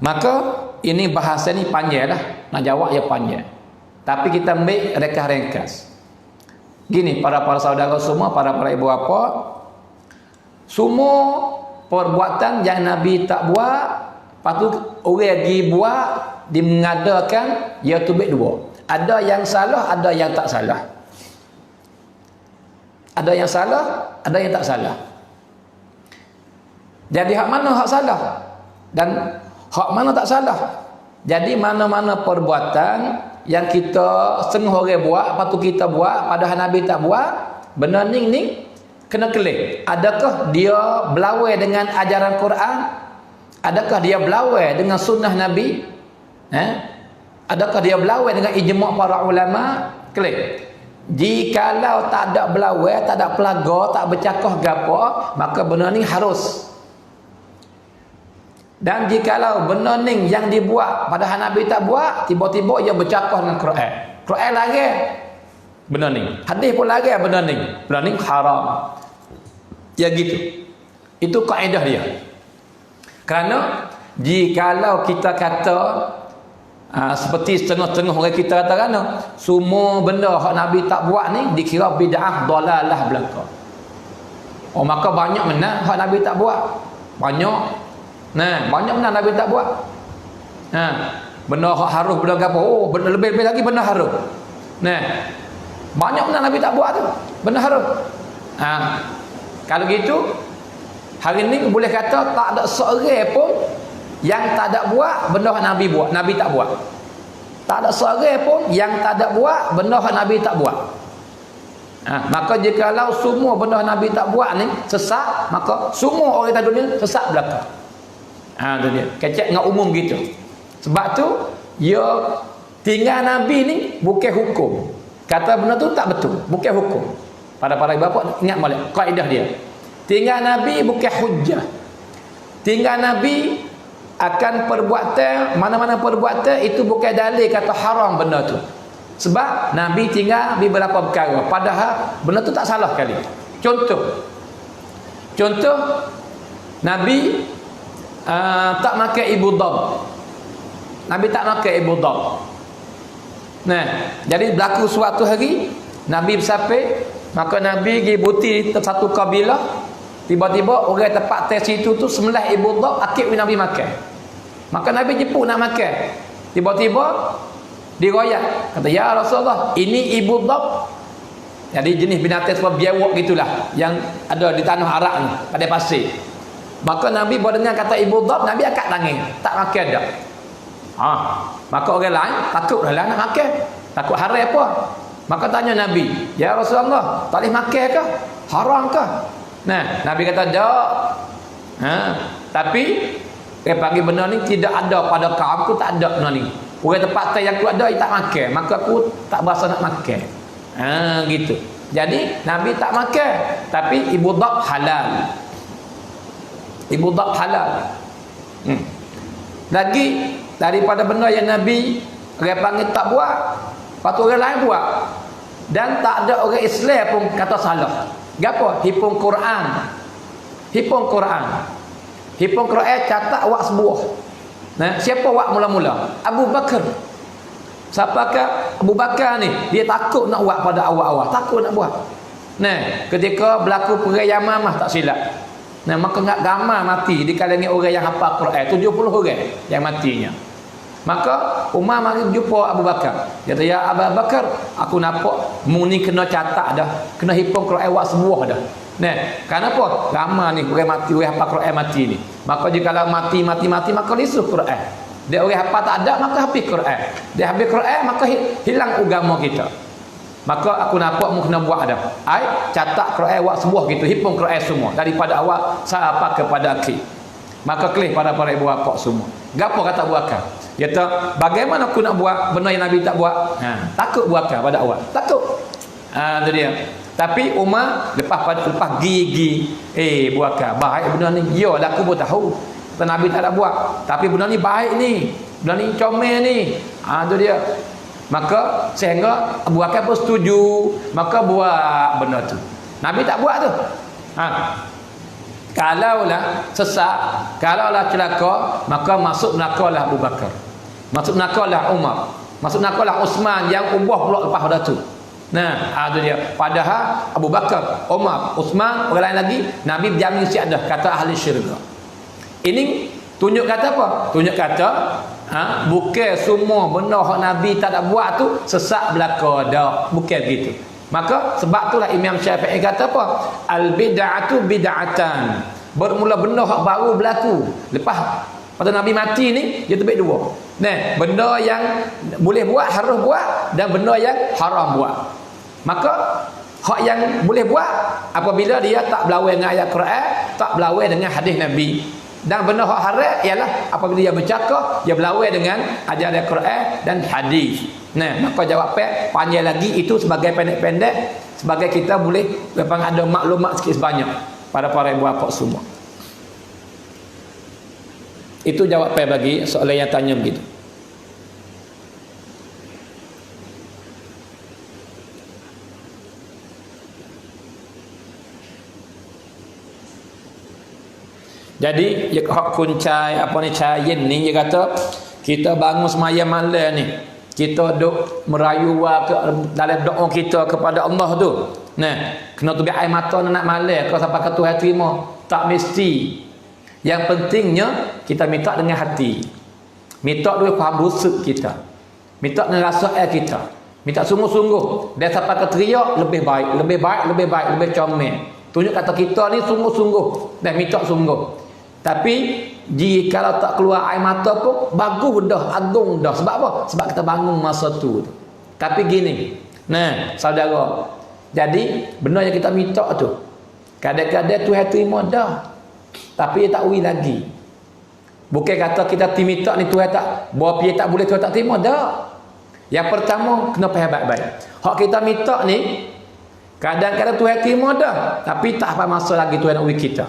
Maka ini bahasa ni panjang lah. Nak jawab ya panjang. Tapi kita ambil ringkas. Gini para saudara semua, para ibu bapa, semua perbuatan yang Nabi tak buat, lepas tu orang pergi buat, dia mengadakan, ia tu baik dua. Ada yang salah, ada yang tak salah. Ada yang salah, ada yang tak salah. Jadi hak mana hak salah? Dan hak mana tak salah? Jadi mana-mana perbuatan yang kita setengah orang buat, lepas tu kita buat, padahal Nabi tak buat, benar ni kena kelik. Adakah dia berlawan dengan ajaran Quran? Adakah dia berlawan dengan sunnah Nabi? Adakah dia berlawan dengan ijma' para ulama? Kelik. Jikalau tak ada berlawan, tak ada pelaga, tak bercakap gapo, maka benar ni harus. Dan jikalau benda ni yang dibuat padahal Nabi tak buat, tiba-tiba ia bercakap dengan Quran. Quran lagi benda ni. Hadis pun lagi benda ni. Benda ni haram. Ya gitu. Itu kaedah dia. Kerana jikalau kita kata seperti setengah-setengah orang kita kata semua benda hak Nabi tak buat ni dikira bid'ah dalalah belaka. Maka banyak mana hak Nabi tak buat. Banyak. Nah, banyak benda Nabi tak buat. Benda harus, benda apa? Benda lebih-lebih lagi benda harus. Nah, banyak benda Nabi tak buat tu. Benda harus. Kalau gitu, hari ni boleh kata tak ada seorang pun yang tak ada buat benda Nabi buat, Nabi tak buat. Tak ada seorang pun yang tak ada buat benda Nabi tak buat. Maka jikalau semua benda Nabi tak buat ni sesat, maka semua orang di dunia sesat belaka. Tu dia. Kecek dengan umum gitu. Sebab tu ya tinggal Nabi ni bukan hukum. Kata benda tu tak betul, bukan hukum. Para bapa ingat molek kaedah dia. Tinggal Nabi bukan hujjah. Tinggal Nabi akan perbuatan, mana-mana perbuatan itu bukan dalil kata haram benda tu. Sebab Nabi tinggal di beberapa perkara padahal benda tu tak salah kali. Contoh Nabi tak makan ibu dhab. Nabi tak makan ibu dhab. Nah, jadi berlaku suatu hari Nabi bersafir, maka Nabi pergi buti satu kabilah, tiba-tiba orang tempat tes situ tu sembelih ibu dhab, akik Nabi makan. Maka Nabi jemput nak makan. Tiba-tiba diroyak, kata ya Rasulullah, ini ibu dhab. Jadi jenis binatang sebab biawak gitulah yang ada di tanah Arab ni, pada pasir. Maka Nabi bawa dengar kata ibu dhab, Nabi angkat tangan, tak makan dah. Maka orang lain takut lah nak makan. Takut haram apa? Maka tanya Nabi, "Ya Rasulullah, tak boleh makan ke? Haram ke?" Nah, Nabi kata, "Tak." Tapi dia panggil benda ni tidak ada pada kaum aku, tak ada benda ni. Orang tempat yang aku ada, dia tak makan, maka aku tak berasa nak makan. Gitu. Jadi Nabi tak makan, tapi ibu dhab halal. Ibu dhab halal. Lagi daripada benda yang Nabi orang panggil tak buat, patut orang lain buat. Dan tak ada orang Islam pun kata salah. Gapo? Hipung Quran. Hipung Quran. Hipung Quran catat awak sebuah. Nah, siapa awak mula-mula? Abu Bakar. Siapakah Abu Bakar ni? Dia takut nak buat pada awal-awal, takut nak buat. Nah, ketika berlaku perang Yamamah tak silap. Nah, maka enggak ramai mati di kalangan orang yang hafal Quran, 70 orang yang matinya. Maka Umar mari jumpa Abu Bakar. Dia kata, "Ya Abu Bakar, aku nampak mu ni kena catat dah, kena hipung Quran awak sebuah dah." Nah, kenapa? Ramai ni orang mati, orang hafal Quran mati ni. Maka jika mati maka lisuh Quran. Dia orang hafal tak ada, maka habis Quran. Dia habis Quran, maka hilang agama kita. Maka aku nampak mu kena buat dah. Catat Quran awak sebuah gitu, hipung Quran semua daripada awal sampai kepada akhir. Maka kelih para ibu bapa semua. Gapo kata Abu Bakar? Dia kata, "Bagaimana aku nak buat benda yang Nabi tak buat?" Takut Abu Bakar pada awal. Takut. Itu dia. Tapi Umar lepas gigi, Abu Bakar, baik benda ni. Ya, aku pun tahu. Kata Nabi tak ada buat. Tapi benda ni baik ni. Benda ni comel ni. Itu dia. Maka sehingga Abu Bakar pun setuju. Maka buat benda tu. Nabi tak buat tu. Kalaulah sesat, kalaulah celaka, maka masuk neraka-lah Abu Bakar. Masuk neraka-lah Umar. Masuk neraka-lah Uthman yang ubah pula lepas pada tu. Nah, itu dia. Padahal Abu Bakar, Umar, Uthman, orang lain lagi, Nabi berjamin siadah kata ahli syurga. Ini tunjuk kata apa? Tunjuk kata bukan semua benda hak Nabi tak ada buat tu sesat belaka dah. Bukan begitu. Maka sebab itulah Imam Syafi'i kata apa? Al bid'atu bid'atan. Bermula benda hak baru berlaku. Lepas pada Nabi mati ni dia terbit dua. Nah, benda yang boleh buat harus buat dan benda yang haram buat. Maka hak yang boleh buat apabila dia tak berlawan dengan ayat Quran, tak berlawan dengan hadis Nabi. Dan benda hak haram ialah apabila dia bercakap, dia berlawan dengan ajaran Quran dan hadis. Nah, maka jawapan panjang lagi itu sebagai pendek-pendek, sebagai kita boleh memang ada maklumat sikit sebanyak pada para ibu bapa semua. Itu jawapan bagi soalan yang tanya begitu. Jadi hak kuncai apa ni cayin ni dia kata kita bangun semaya malam ni kita duk merayu ke dalam doa kita kepada Allah tu. Nah, kena tu air mata nak malam kalau sampai ke Tuhan terima tak mesti. Yang pentingnya kita minta dengan hati. Minta dengan faham rusuk kita. Minta dengan rasa air kita. Minta sungguh-sungguh. Dan sampai ke teriak lebih baik, lebih baik, lebih baik, lebih comel. Tunjuk kata kita ni sungguh-sungguh dan minta sungguh. Tapi jika kalau tak keluar air mata pun bagus dah, agung dah. Sebab apa? Sebab kita bangun masa tu. Tapi gini. Nah, saudara. Jadi benda yang kita minta tu kadang-kadang Tuhan terima dah. Tapi dia tak uri lagi. Bukan kata kita minta ni Tuhan tak, bahawa dia tak boleh Tuhan tak terima dah. Yang pertama kena faham baik-baik. Hak kita minta ni kadang-kadang Tuhan terima dah, tapi tak apa masa lagi Tuhan nak uri kita.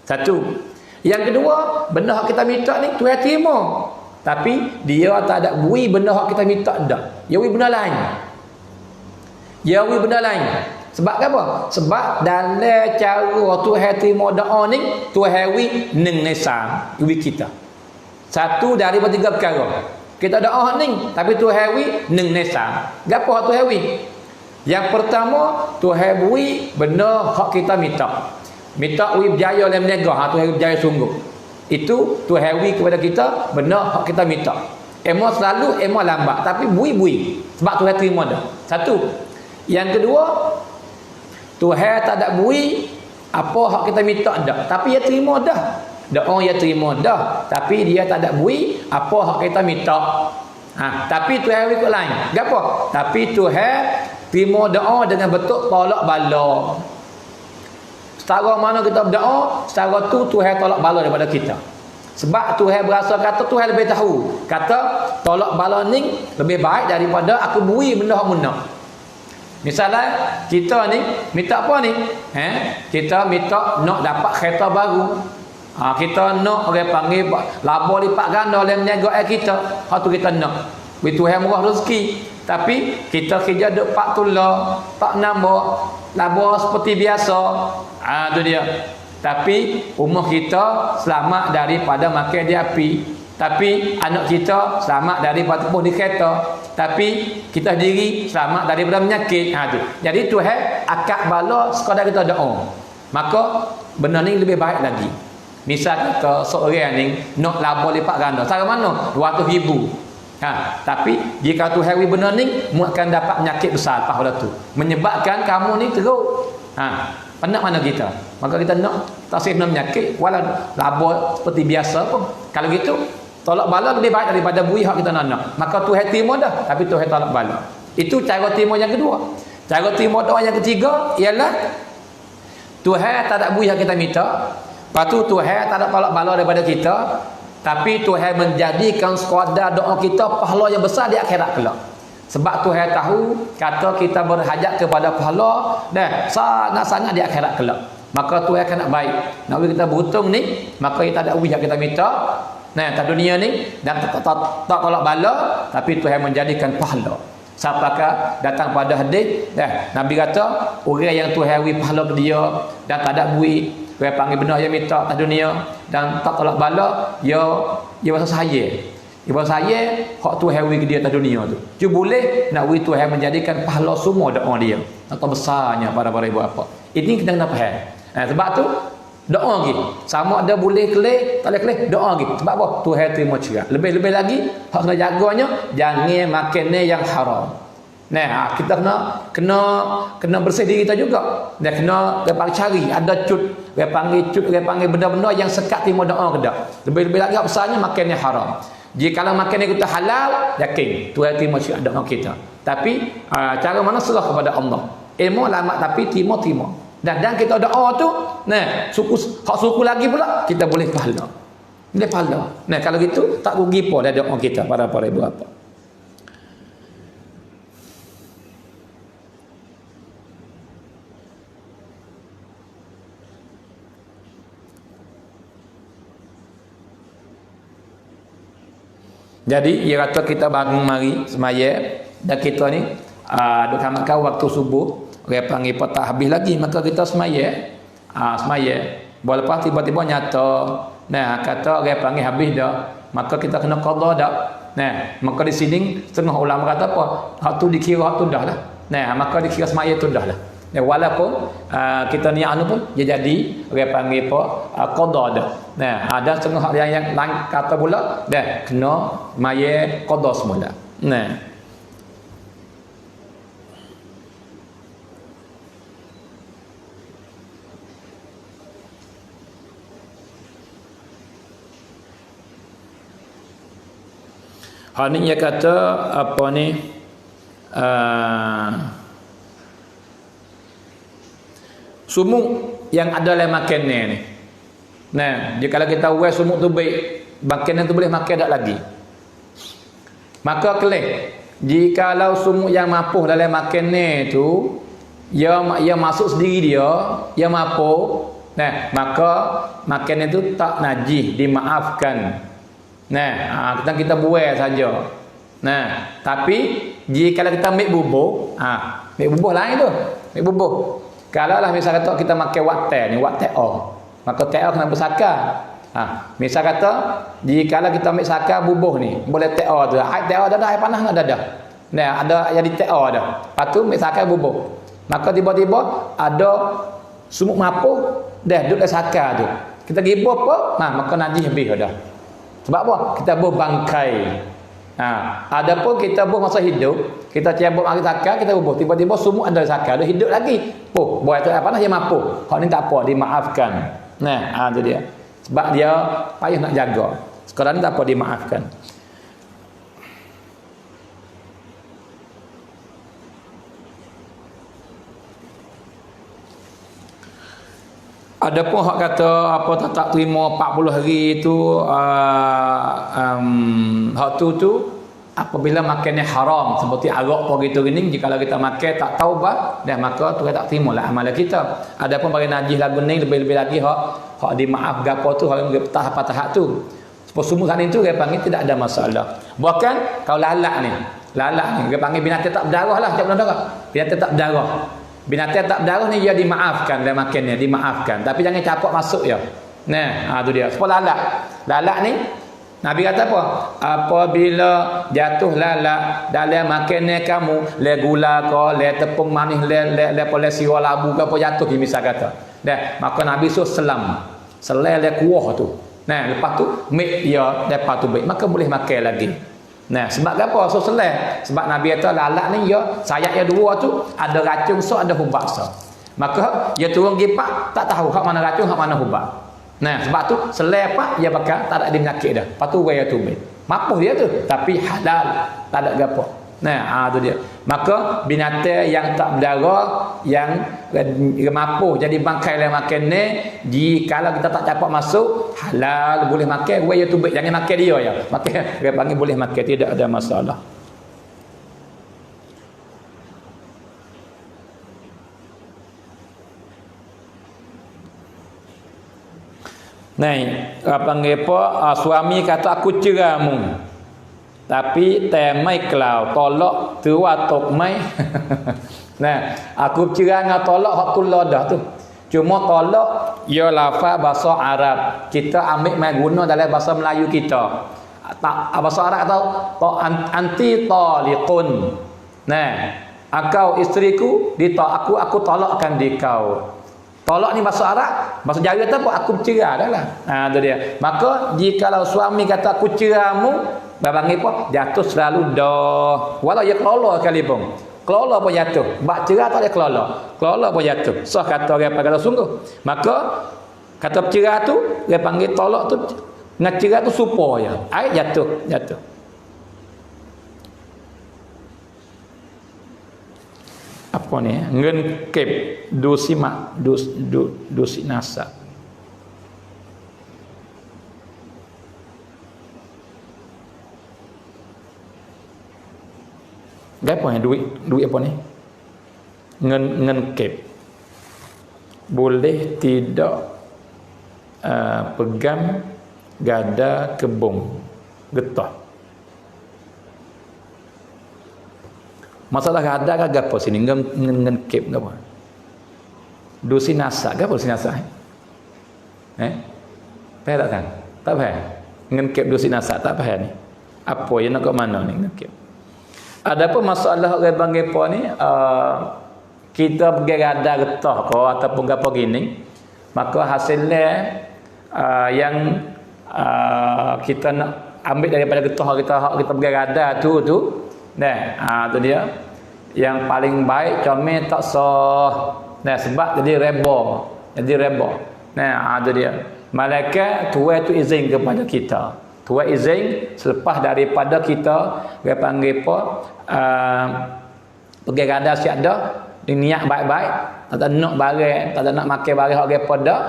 Satu. Yang kedua, benda hak kita minta ni Tuhan terima, tapi dia tak ada uri benda hak kita minta dah. Dia uri benda lain. Dia uri benda lain. Sebab apa? Sebab dalam cara Tuhan terima doa ni, Tuhan wi neng nesam wi kita. Satu daripada tiga perkara. Kita doa ni, tapi Tuhan wi neng nesam. Gapo hak Tuhan wi? Yang pertama, Tuhan wi benda hak kita minta. Minta wi berjaya dalam niaga, Tuhan wi berjaya sungguh. Itu Tuhan wi kepada kita benda hak kita minta. Emo selalu emo lambat, tapi bui-bui. Sebab Tuhan terima dah. Satu. Yang kedua, Tuhan tak ada bui apa hak kita minta dah, tapi dia terima dah. Doa dia terima dah, tapi dia tak ada bui apa hak kita minta. Tapi Tuhan ikut lain. Gapo? Tapi Tuhan terima doa dengan bentuk tolak bala. Setara mana kita berdoa, setara tu Tuhan tolak bala daripada kita. Sebab Tuhan berasa kata Tuhan lebih tahu. Kata tolak bala ni lebih baik daripada aku beri benda hak munah. Misalnya kita ni minta apa ni? Kita minta nak dapat kereta baru. Kita nak orang panggil laba lipat ganda dalam niaga kita. Hak tu kita nak. Bagi Tuhan murah rezeki. Tapi kita kerja duk pak tula, pak nambah, laba seperti biasa. Tu dia. Tapi rumah kita selamat daripada makan di api. Tapi anak kita selamat daripada tepuh di kereta. Tapi kita diri selamat daripada penyakit. Tu. Jadi Tuhan akak bala sekadar kita doa. Maka benda ni lebih baik lagi. Misal kita seorang ni nak laba lipat ganda. Cara mana? 200,000. Tapi jika Tuhan benda ni, mu akan dapat penyakit besar pada tu. Menyebabkan kamu ni teruk. Penat mana kita? Maka kita nak tasih penyakit walau laba seperti biasa pun. Kalau gitu, tolak bala lebih baik daripada bui hak kita nak. Maka Tuhan terima dah, tapi Tuhan tolak bala. Itu cara terima yang kedua. Cara terima doa yang ketiga ialah Tuhan tak ada bui hak kita minta. Lepas tu Tuhan tak ada tolak bala daripada kita. Tapi Tuhan menjadikan sekadar doa kita pahala yang besar di akhirat kelak. Sebab Tuhan tahu kata kita berhajat kepada pahala dah sangat-sangat di akhirat kelak. Maka Tuhan akan nak baik. Nak bagi kita beruntung ni, maka kita ada ujian kita minta. Tak dunia ni dan tak tolak bala, tapi Tuhan menjadikan pahala. Siapakah datang pada hadis Nabi kata orang yang Tuhan beri pahala ke dia dan tak ada bui, orang panggil benda yang minta atas dunia dan tak tolak bala, dia rasa saya. Dia rasa saya hak Tuhan beri ke dia atas dunia tu. Cuma boleh nak beri Tuhan menjadikan pahala semua doa dia. Atau besarnya para ibu bapa. Ini kita kena faham. Sebab tu doa lagi. Sama ada boleh kelih, tak boleh kelih, doa lagi. Sebab apa? Tuhan terima cerak. Lebih-lebih lagi, hak kena jaganya, jangan makan yang haram. Kita kena bersih diri kita juga. Dan kena cari ada cut, panggil benda-benda yang sekat terima doa ke tak. Lebih-lebih lagi hak besarnya makan yang haram. Jika kalau makan yang kita halal, yakin Tuhan terima cerak doa kita. Tapi cara mana serah kepada Allah. Ilmu lama tapi terima. Dan kita doa tu, suku lagi pula kita boleh pahala. Boleh pahala. Kalau gitu tak rugi pun dah doa kita para ibu bapa. Jadi dia kata kita bangun mari semaya dan kita ni duk makan waktu subuh. Orang panggil petang habis lagi, maka kita semaya. Lepas tiba-tiba nyata, kata orang panggil habis dah, maka kita kena qada dah. Maka di sini setengah ulama kata apa? Hak tu dikira hak tu dah lah. Maka dikira semaya tu dah lah. Walaupun kita niat anu pun dia jadi orang panggil apa? Qada dah. Ada setengah yang lain kata pula dah kena semaya qada semula. Ni dia kata apa ni sumuk yang ada dalam makan ni. Dia kalau kita buat sumuk tu baik, makanan tu boleh makan tak lagi. Maka kelih jikalau sumuk yang mapuh dalam makan ni tu ia masuk sendiri dia mapuh, maka makanan tu tak najis, dimaafkan. Kita buat saja. Tapi jika kita ambil bubuh, ambil bubuh lain tu. Ambil bubuh. Kalau lah misal kata kita makan waktu ni, waktu maka TO kena bersakar. Misal kata jika kita ambil sakar bubuh ni, boleh TO tu. Air TO dah air panas enggak dah. Ada yang di TO dah. Lepas tu ambil sakar bubuh. Maka tiba-tiba ada sumuk mapuh dah duduk dalam sakar tu. Kita pergi buh apa? Maka najis habis dah. Sebab apa? Kita buh bangkai. Adapun kita buh masa hidup, kita cabut mari sakar, kita buh. Tiba-tiba sumuk ada sakar, dia hidup lagi. Buat tu apa nak dia mampu. Hak ni tak apa, dimaafkan. Tu dia. Sebab dia payah nak jaga. Sekarang ni tak apa dimaafkan. Ada pun hak kata apa tak terima 40 hari itu hak tu apabila makannya haram seperti arak apa gitu gini, jika kita makan tak taubat dah maka Tuhan tak terimalah amalan kita. Ada pun bagi najis lagu ni lebih-lebih lagi hak dimaaf gapo tu hak tahap-tahap tu. Semua kan itu dia panggil tidak ada masalah. Bahkan kalau lalak ni dia panggil binatang tak berdarah lah, tak berdarah. Binatang tak berdarah. Binatang tak berdarah ni dia dimaafkan dalam makannya, dimaafkan. Tapi jangan capak masuk ya. Nah, tu dia. Sebab lalak ni Nabi kata apa? Apabila jatuh lalak dalam makannya kamu, le gula ke, le tepung manis, le pole sirah labu ke apa jatuh misal kata. Dah, maka Nabi suruh selam. Selai le kuah tu. Nah, lepas tu mik dia lepas tu baik, maka boleh makan lagi. Nah, sebab apa? So selai. Sebab Nabi kata lalak ni dia sayap dia dua tu ada racun so ada ubat so. Maka dia turun gipak tak tahu hak mana racun hak mana ubat. Nah, sebab tu selai apa dia bakal tak ada penyakit dah. Lepas tu dia tu baik. Mapuh dia tu tapi halal, tak ada gapo. Nah, tu dia. Maka binatang yang tak berdarah yang mapuh jadi bangkai dalam makan ni, jika kita tak capak masuk halal boleh makan, dia tu baik, jangan makan dia ya. Makan dia panggil boleh makan, tidak ada masalah. Apa panggil apa? Suami kata aku ceramu. Tapi temai kelau tolak tu atok mai. Nah, aku cerai dengan tolak hak dah tu. Cuma tolak ya lafaz bahasa Arab. Kita ambil mai guna dalam bahasa Melayu kita. Tak bahasa Arab tahu anti taliqun. Nah, engkau isteriku aku tolakkan dikau. Tolak ni bahasa Arab, bahasa Jawa kata apa? Aku cerai dah lah. Tu dia. Maka jikalau suami kata aku ceraimu, babangi apa? Jatuh selalu dah. Walau dia kelola sekalipun. Kelola pun jatuh. Bak cerai tak dia kelola. Kelola pun jatuh. So kata orang pada sungguh. Maka kata cerai tu dia panggil tolak tu dengan cerai tu supo ya. Air jatuh. Apa ni? Ngekep dosi mak dosi nasa. Apa ni duit apa ni? Ngekep. Boleh tidak pegang gada kebong getah. Masalah gada ke apa sini? Ngekep ke apa? Dosi nasa ke apa dosi nasa? Faham tak kan? Tak faham? Ngekep dosi nasa tak faham ni? Apa yang nak ke mana ni ngekep? Ada apa masalah orang panggil apa ni? Kita pergi gada getah ke ataupun apa gini, maka hasilnya yang kita nak ambil daripada getah kita pergi gada tu tu dia yang paling baik comel tak sah. Sebab jadi reba. Tu dia. Malaikat tuai tu izin kepada kita. Tuai izin selepas daripada kita dia panggil apa? Pergi gada siap dah, niat baik-baik, tak ada nak barang, tak ada nak makan barang hak gapo dah.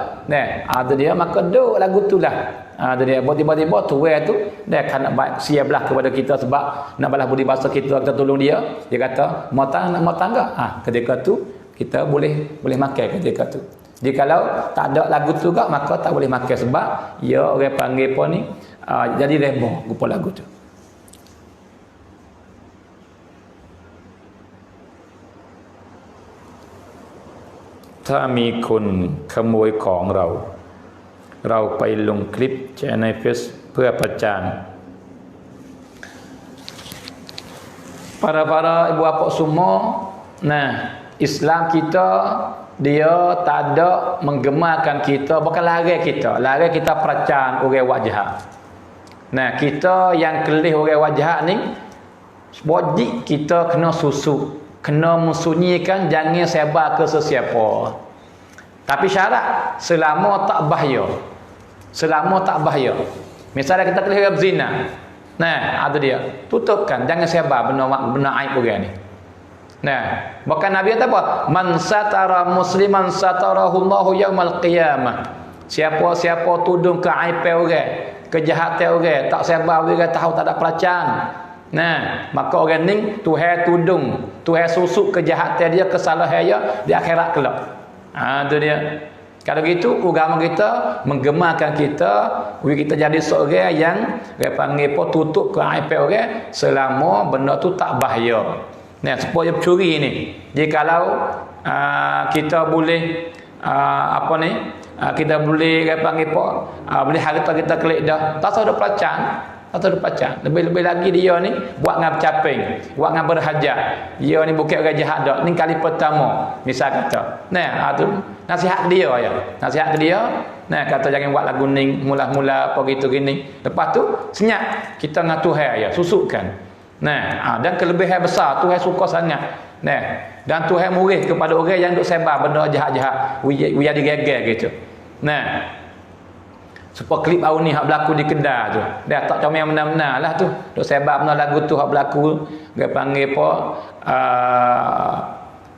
Tu dia maka duk lagu tulah. Tu dia tiba-tiba tuai tu dia akan nak baik siaplah kepada kita sebab nak balas budi bahasa kita tolong dia. Dia kata mau tangga. Ketika tu kita boleh makan ketika tu. Jikalau tak ada lagu tu gak maka tak boleh makan sebab ya orang panggil apa ni jadi reba rupa lagu tu.ถ้ามีคนขโมยของเราไปลงคลิปแชร์ในเฟซเพื่อประจาน para ibu bapa semua, Islam kita dia tak ada menggemarkan kita, bukan larang kita percaan orang wajah. Kita yang kelih orang wajah ni wajib kita kena kena mensunyikan, jangan sebar ke sesiapa. Tapi syarat selama tak bahaya. Misalnya kita kelih berzina. Ada dia. Tutupkan, jangan sebar benda aib orang ni. Nah, bukan Nabi kata apa? Man satara musliman satarahu Allahu yaumal qiyamah. Siapa-siapa tudung keaiban orang, kejahatan orang, tak sabar orang tahu tak ada pelacan. Nah, maka orang ni Tuhan tudung, Tuhan susuk kejahatan dia, kesalahan dia di akhirat kelak. Tu dia. Kalau gitu agama kita menggemarkan kita jadi seorang yang dia panggil apa tutup keaiban orang selama benda tu tak bahaya. Nah, supaya pencuri ni. Jikalau kita boleh kita boleh dia panggil apa? Boleh harta kita kelik dah. Tak ada pelacan. Atau pacang. Lebih-lebih lagi dia ni buat ngap caping, buat ngap berhajat. Dia ni bukan orang jahat dak. Ni kali pertama misal kata. Nah, tu nasihat dia ya. Nasihat dia, nah kata jangan buat lagu ni mula-mula apa gitu gini. Lepas tu senyap kita dengan Tuhan ya, susukkan. Nah, dan kelebihan besar Tuhan suka sangat. Nah, dan Tuhan murid kepada orang yang duk sebar benda jahat-jahat, dia digeger gitu. Nah, supaya klip baru ni hak berlaku di Kedah tu. Dah tak comel benar-benar lah tu. Duk sebab benar lagu tu hak berlaku dia panggil apa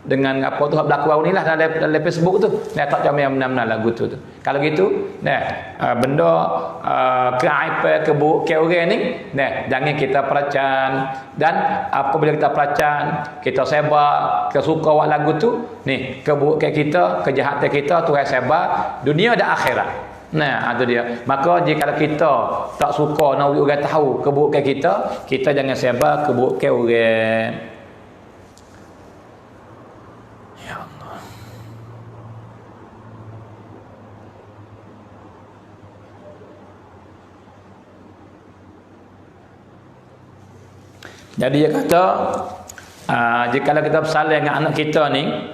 dengan apa tu hak berlaku baru ni lah dalam Facebook tu. Dah tak comel benar-benar lagu tu. Kalau gitu, benda keaiban keburuk ke orang ni, jangan kita peracan dan apabila kita peracan, kita sebar, kita suka buat lagu tu, ni keburukan kita, kejahatan kita Tuhan sebar dunia dan akhirat. Nah, itu dia. Maka jika kita tak suka nak orang tahu keburukan kita jangan sebar keburukan orang. Ya Allah. Jadi dia kata, jika kita bersalah dengan anak kita ni,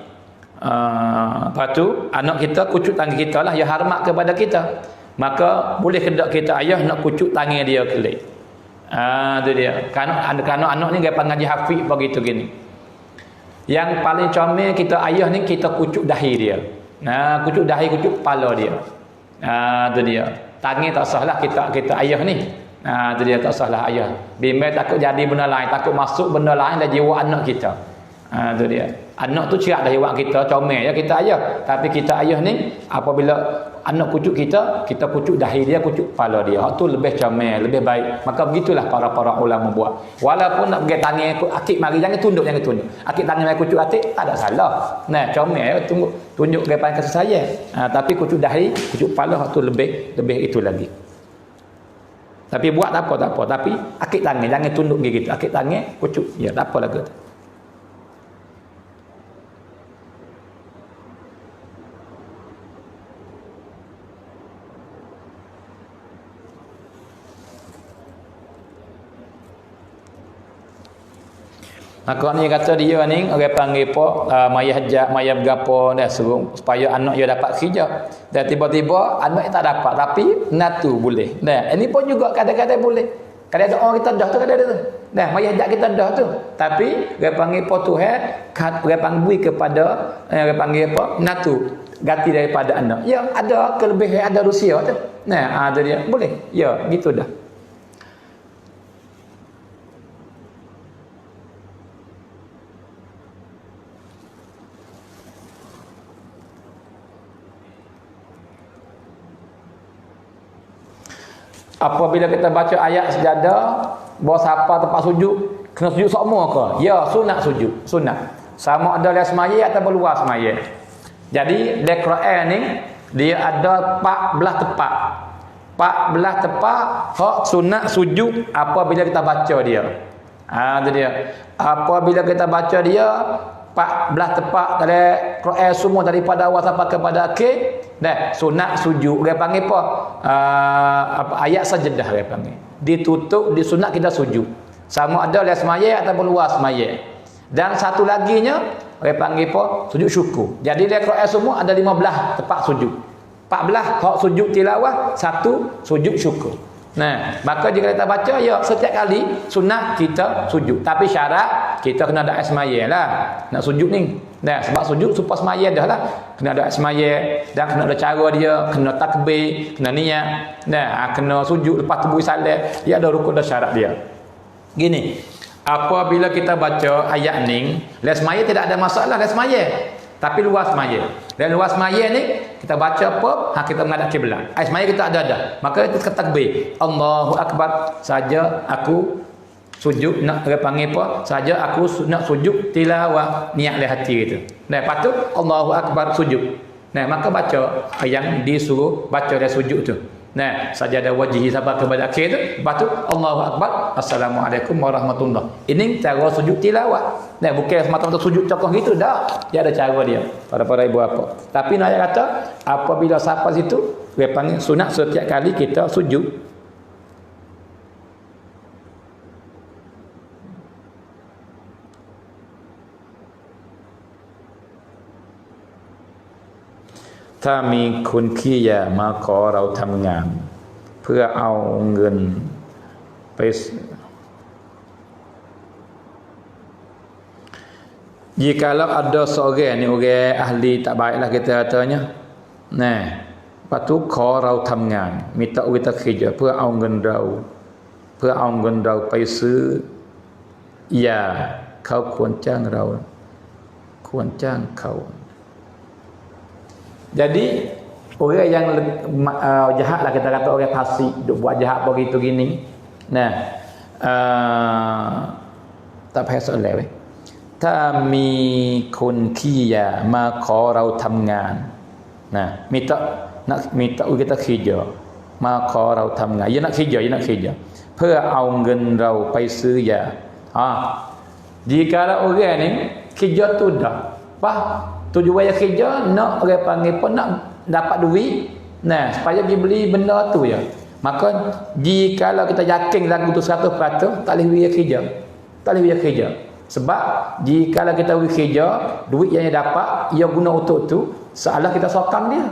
lepas tu anak kita kucuk tangan kita lah, dia hormat kepada kita, maka boleh kedak kita ayah nak kucuk tangan dia kelik. Tu dia. Kan anak ni dia panggil hafiz begitu gini. Yang paling comel kita ayah ni kita kucuk dahi dia. Kucuk dahi, kucuk kepala dia. Tu dia. Tangan tak sahlah kita ayah ni. Tu dia, tak sahlah ayah. Bimbang takut jadi benda lain, takut masuk benda lain dalam jiwa anak kita. Tu dia. Anak tu cerak dari wak kita, comel ya kita ayah. Tapi kita ayah ni apabila anak kucuk kita kucuk dahi dia, kucuk kepala dia. Hak tu lebih comel, lebih baik. Maka begitulah para ulama buat. Walaupun nak pegang tangan akik mari, jangan tunduk. Akik tangan mari kucuk atik tak ada salah. Nah, comel ya, tunjuk depan kasih sayang. Tapi kucuk dahi, kucuk kepala hak tu lebih itu lagi. Tapi buat tak apa. Tapi akik tangan jangan tunduk gitu. Akik tangan kucuk. Ya, tak apa lagi. Maka ni kata dia ni orang panggil apa mayah hajat, mayah bergapo dah suruh supaya anak dia dapat kerja. Dan tiba-tiba anak tak dapat tapi natu boleh. Nah, ini pun juga kadang-kadang boleh. Kadang-kadang orang kita dah tu kadang-kadang tu. Nah, mayah hajat kita dah tu. Tapi orang panggil apa Tuhan, orang panggil kepada orang panggil apa natu ganti daripada anak. Ya, ada kelebihan, ada rusia tu. Nah, ada dia boleh. Ya, gitu dah. Apabila kita baca ayat sejadah, bahawa siapa tempat sujud, kena sujud semua ke? Ya, sunat sujud, sunat. Sama ada dalam semaya atau luar semaya. Jadi, dalam Quran ni, dia ada 14 tempat. 14 tempat, hak sunat sujud apabila kita baca dia. Itu dia. Apabila kita baca dia, 14 tempat dalam Quran semua daripada awal sampai kepada akhir, sunat sujud. Dia panggil apa? Ayat sajadah dia panggil. Ditutup, disunat kita sujud. Sama ada dalam semaya atau luar semaya. Dan satu laginya, dia panggil apa? Sujud syukur. Jadi dalam Quran semua ada 15 tempat sujud. 14 hak sujud tilawah, 1 sujud syukur. Nah, maka jika kita baca ya setiap kali sunat kita sujud. Tapi syarat kita kena ada semaya lah. Nak sujud ni. Nah, sebab sujud supaya semaya dah lah. Kena ada semaya dan kena ada cara dia, kena takbir, kena niat. Nah, kena sujud lepas tu beri salam. Dia ada rukun dan syarat dia. Gini. apabila kita baca ayat ni, les maya tidak ada masalah les maya. Tapi luas maya. Dan luas maya ni kita baca apa? Kita menghadap kiblat. Ais maya kita ada. Maka kita takbir. Allahu akbar. Saja aku sujud nak panggil apa? Saja aku nak sujud tilawah niat di hati kita. Nah, lepas tu Allahu akbar sujud. Nah, maka baca yang disuruh baca dia sujud tu. Nah, sajadah wajhi sabar kepada akhir tu. Lepas tu Allahu akbar. Assalamualaikum warahmatullahi. Ini cara sujud tilawah. Nah, bukan semata-mata sujud cokoh gitu dah. Dia ada cara dia. Para ibu apa. Tapi nak kata apabila sampai situ, dia panggil sunat setiap kali kita sujud.ถ้ามีคนขี้ยามาขอเราทำงานเพื่อเอาเงินไปjikalau ada seorang ni orang ahli tak baiklah kita katanya nah lepas tuขอเราทำงานminta kita kerja เพื่อเอาเงินเราไปซื้อยาเขาควรจ้างเราควรจ้างเขา Jadi orang yang jahat lah kita kata orang fasik duk buat jahat begitu gini. Nah, tak payah soal lewat. ถ้ามีคนขี้ยามาขอเราทำงานนะ minta kita kerja มาขอเราทำงาน nak kerja เพื่อเอาเงินเราไปซื้อยา jika orang ni kerja tu dah apa tujuan dia kerja nak orang panggil pun nak dapat duit nah supaya dia beli benda tu ya maka jika kita yakin lagu tu 100% tak boleh dia kerja sebab jika kita kerja duit yang dia dapat ia guna untuk tu seolah kita sokong dia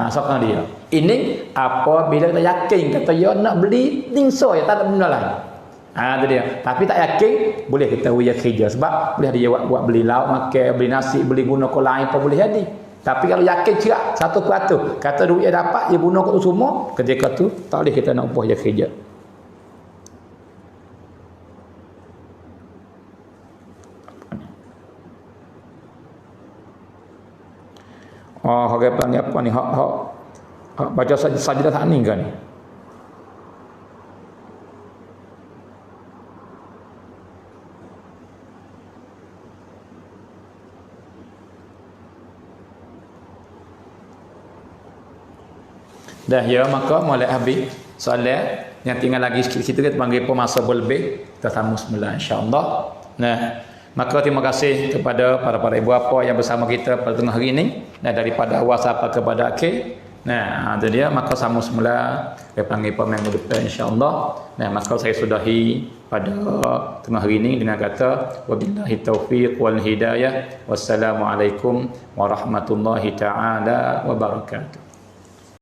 sokong dia ini apabila kita yakin kata dia nak beli tingso ya tak ada benda lain tu dia. Tapi tak yakin boleh kita kerja sebab boleh dia buat beli lauk makan, beli nasi, beli guna ke lain pun boleh jadi. Tapi kalau yakin cerak 100% kata duit dia dapat dia guna ke tu semua, ketika tu tak boleh kita nak upah dia kerja. Orang panggil apa ni? Hak baca sajadah tak ni kan? Dah ya maka mulai habis solat yang tinggal lagi sikit-sikit kita panggil pemasa berlebih kita sambung semula insya-Allah. Nah, maka terima kasih kepada para ibu bapa yang bersama kita pada tengah hari ini daripada awal sampai kepada akhir. Nah, itu dia maka sambung semula kita panggil peminggu depan insya-Allah. Nah, maka saya sudahi pada tengah hari ini dengan kata wabillahi taufiq wal hidayah. Wassalamualaikum warahmatullahi taala wabarakatuh.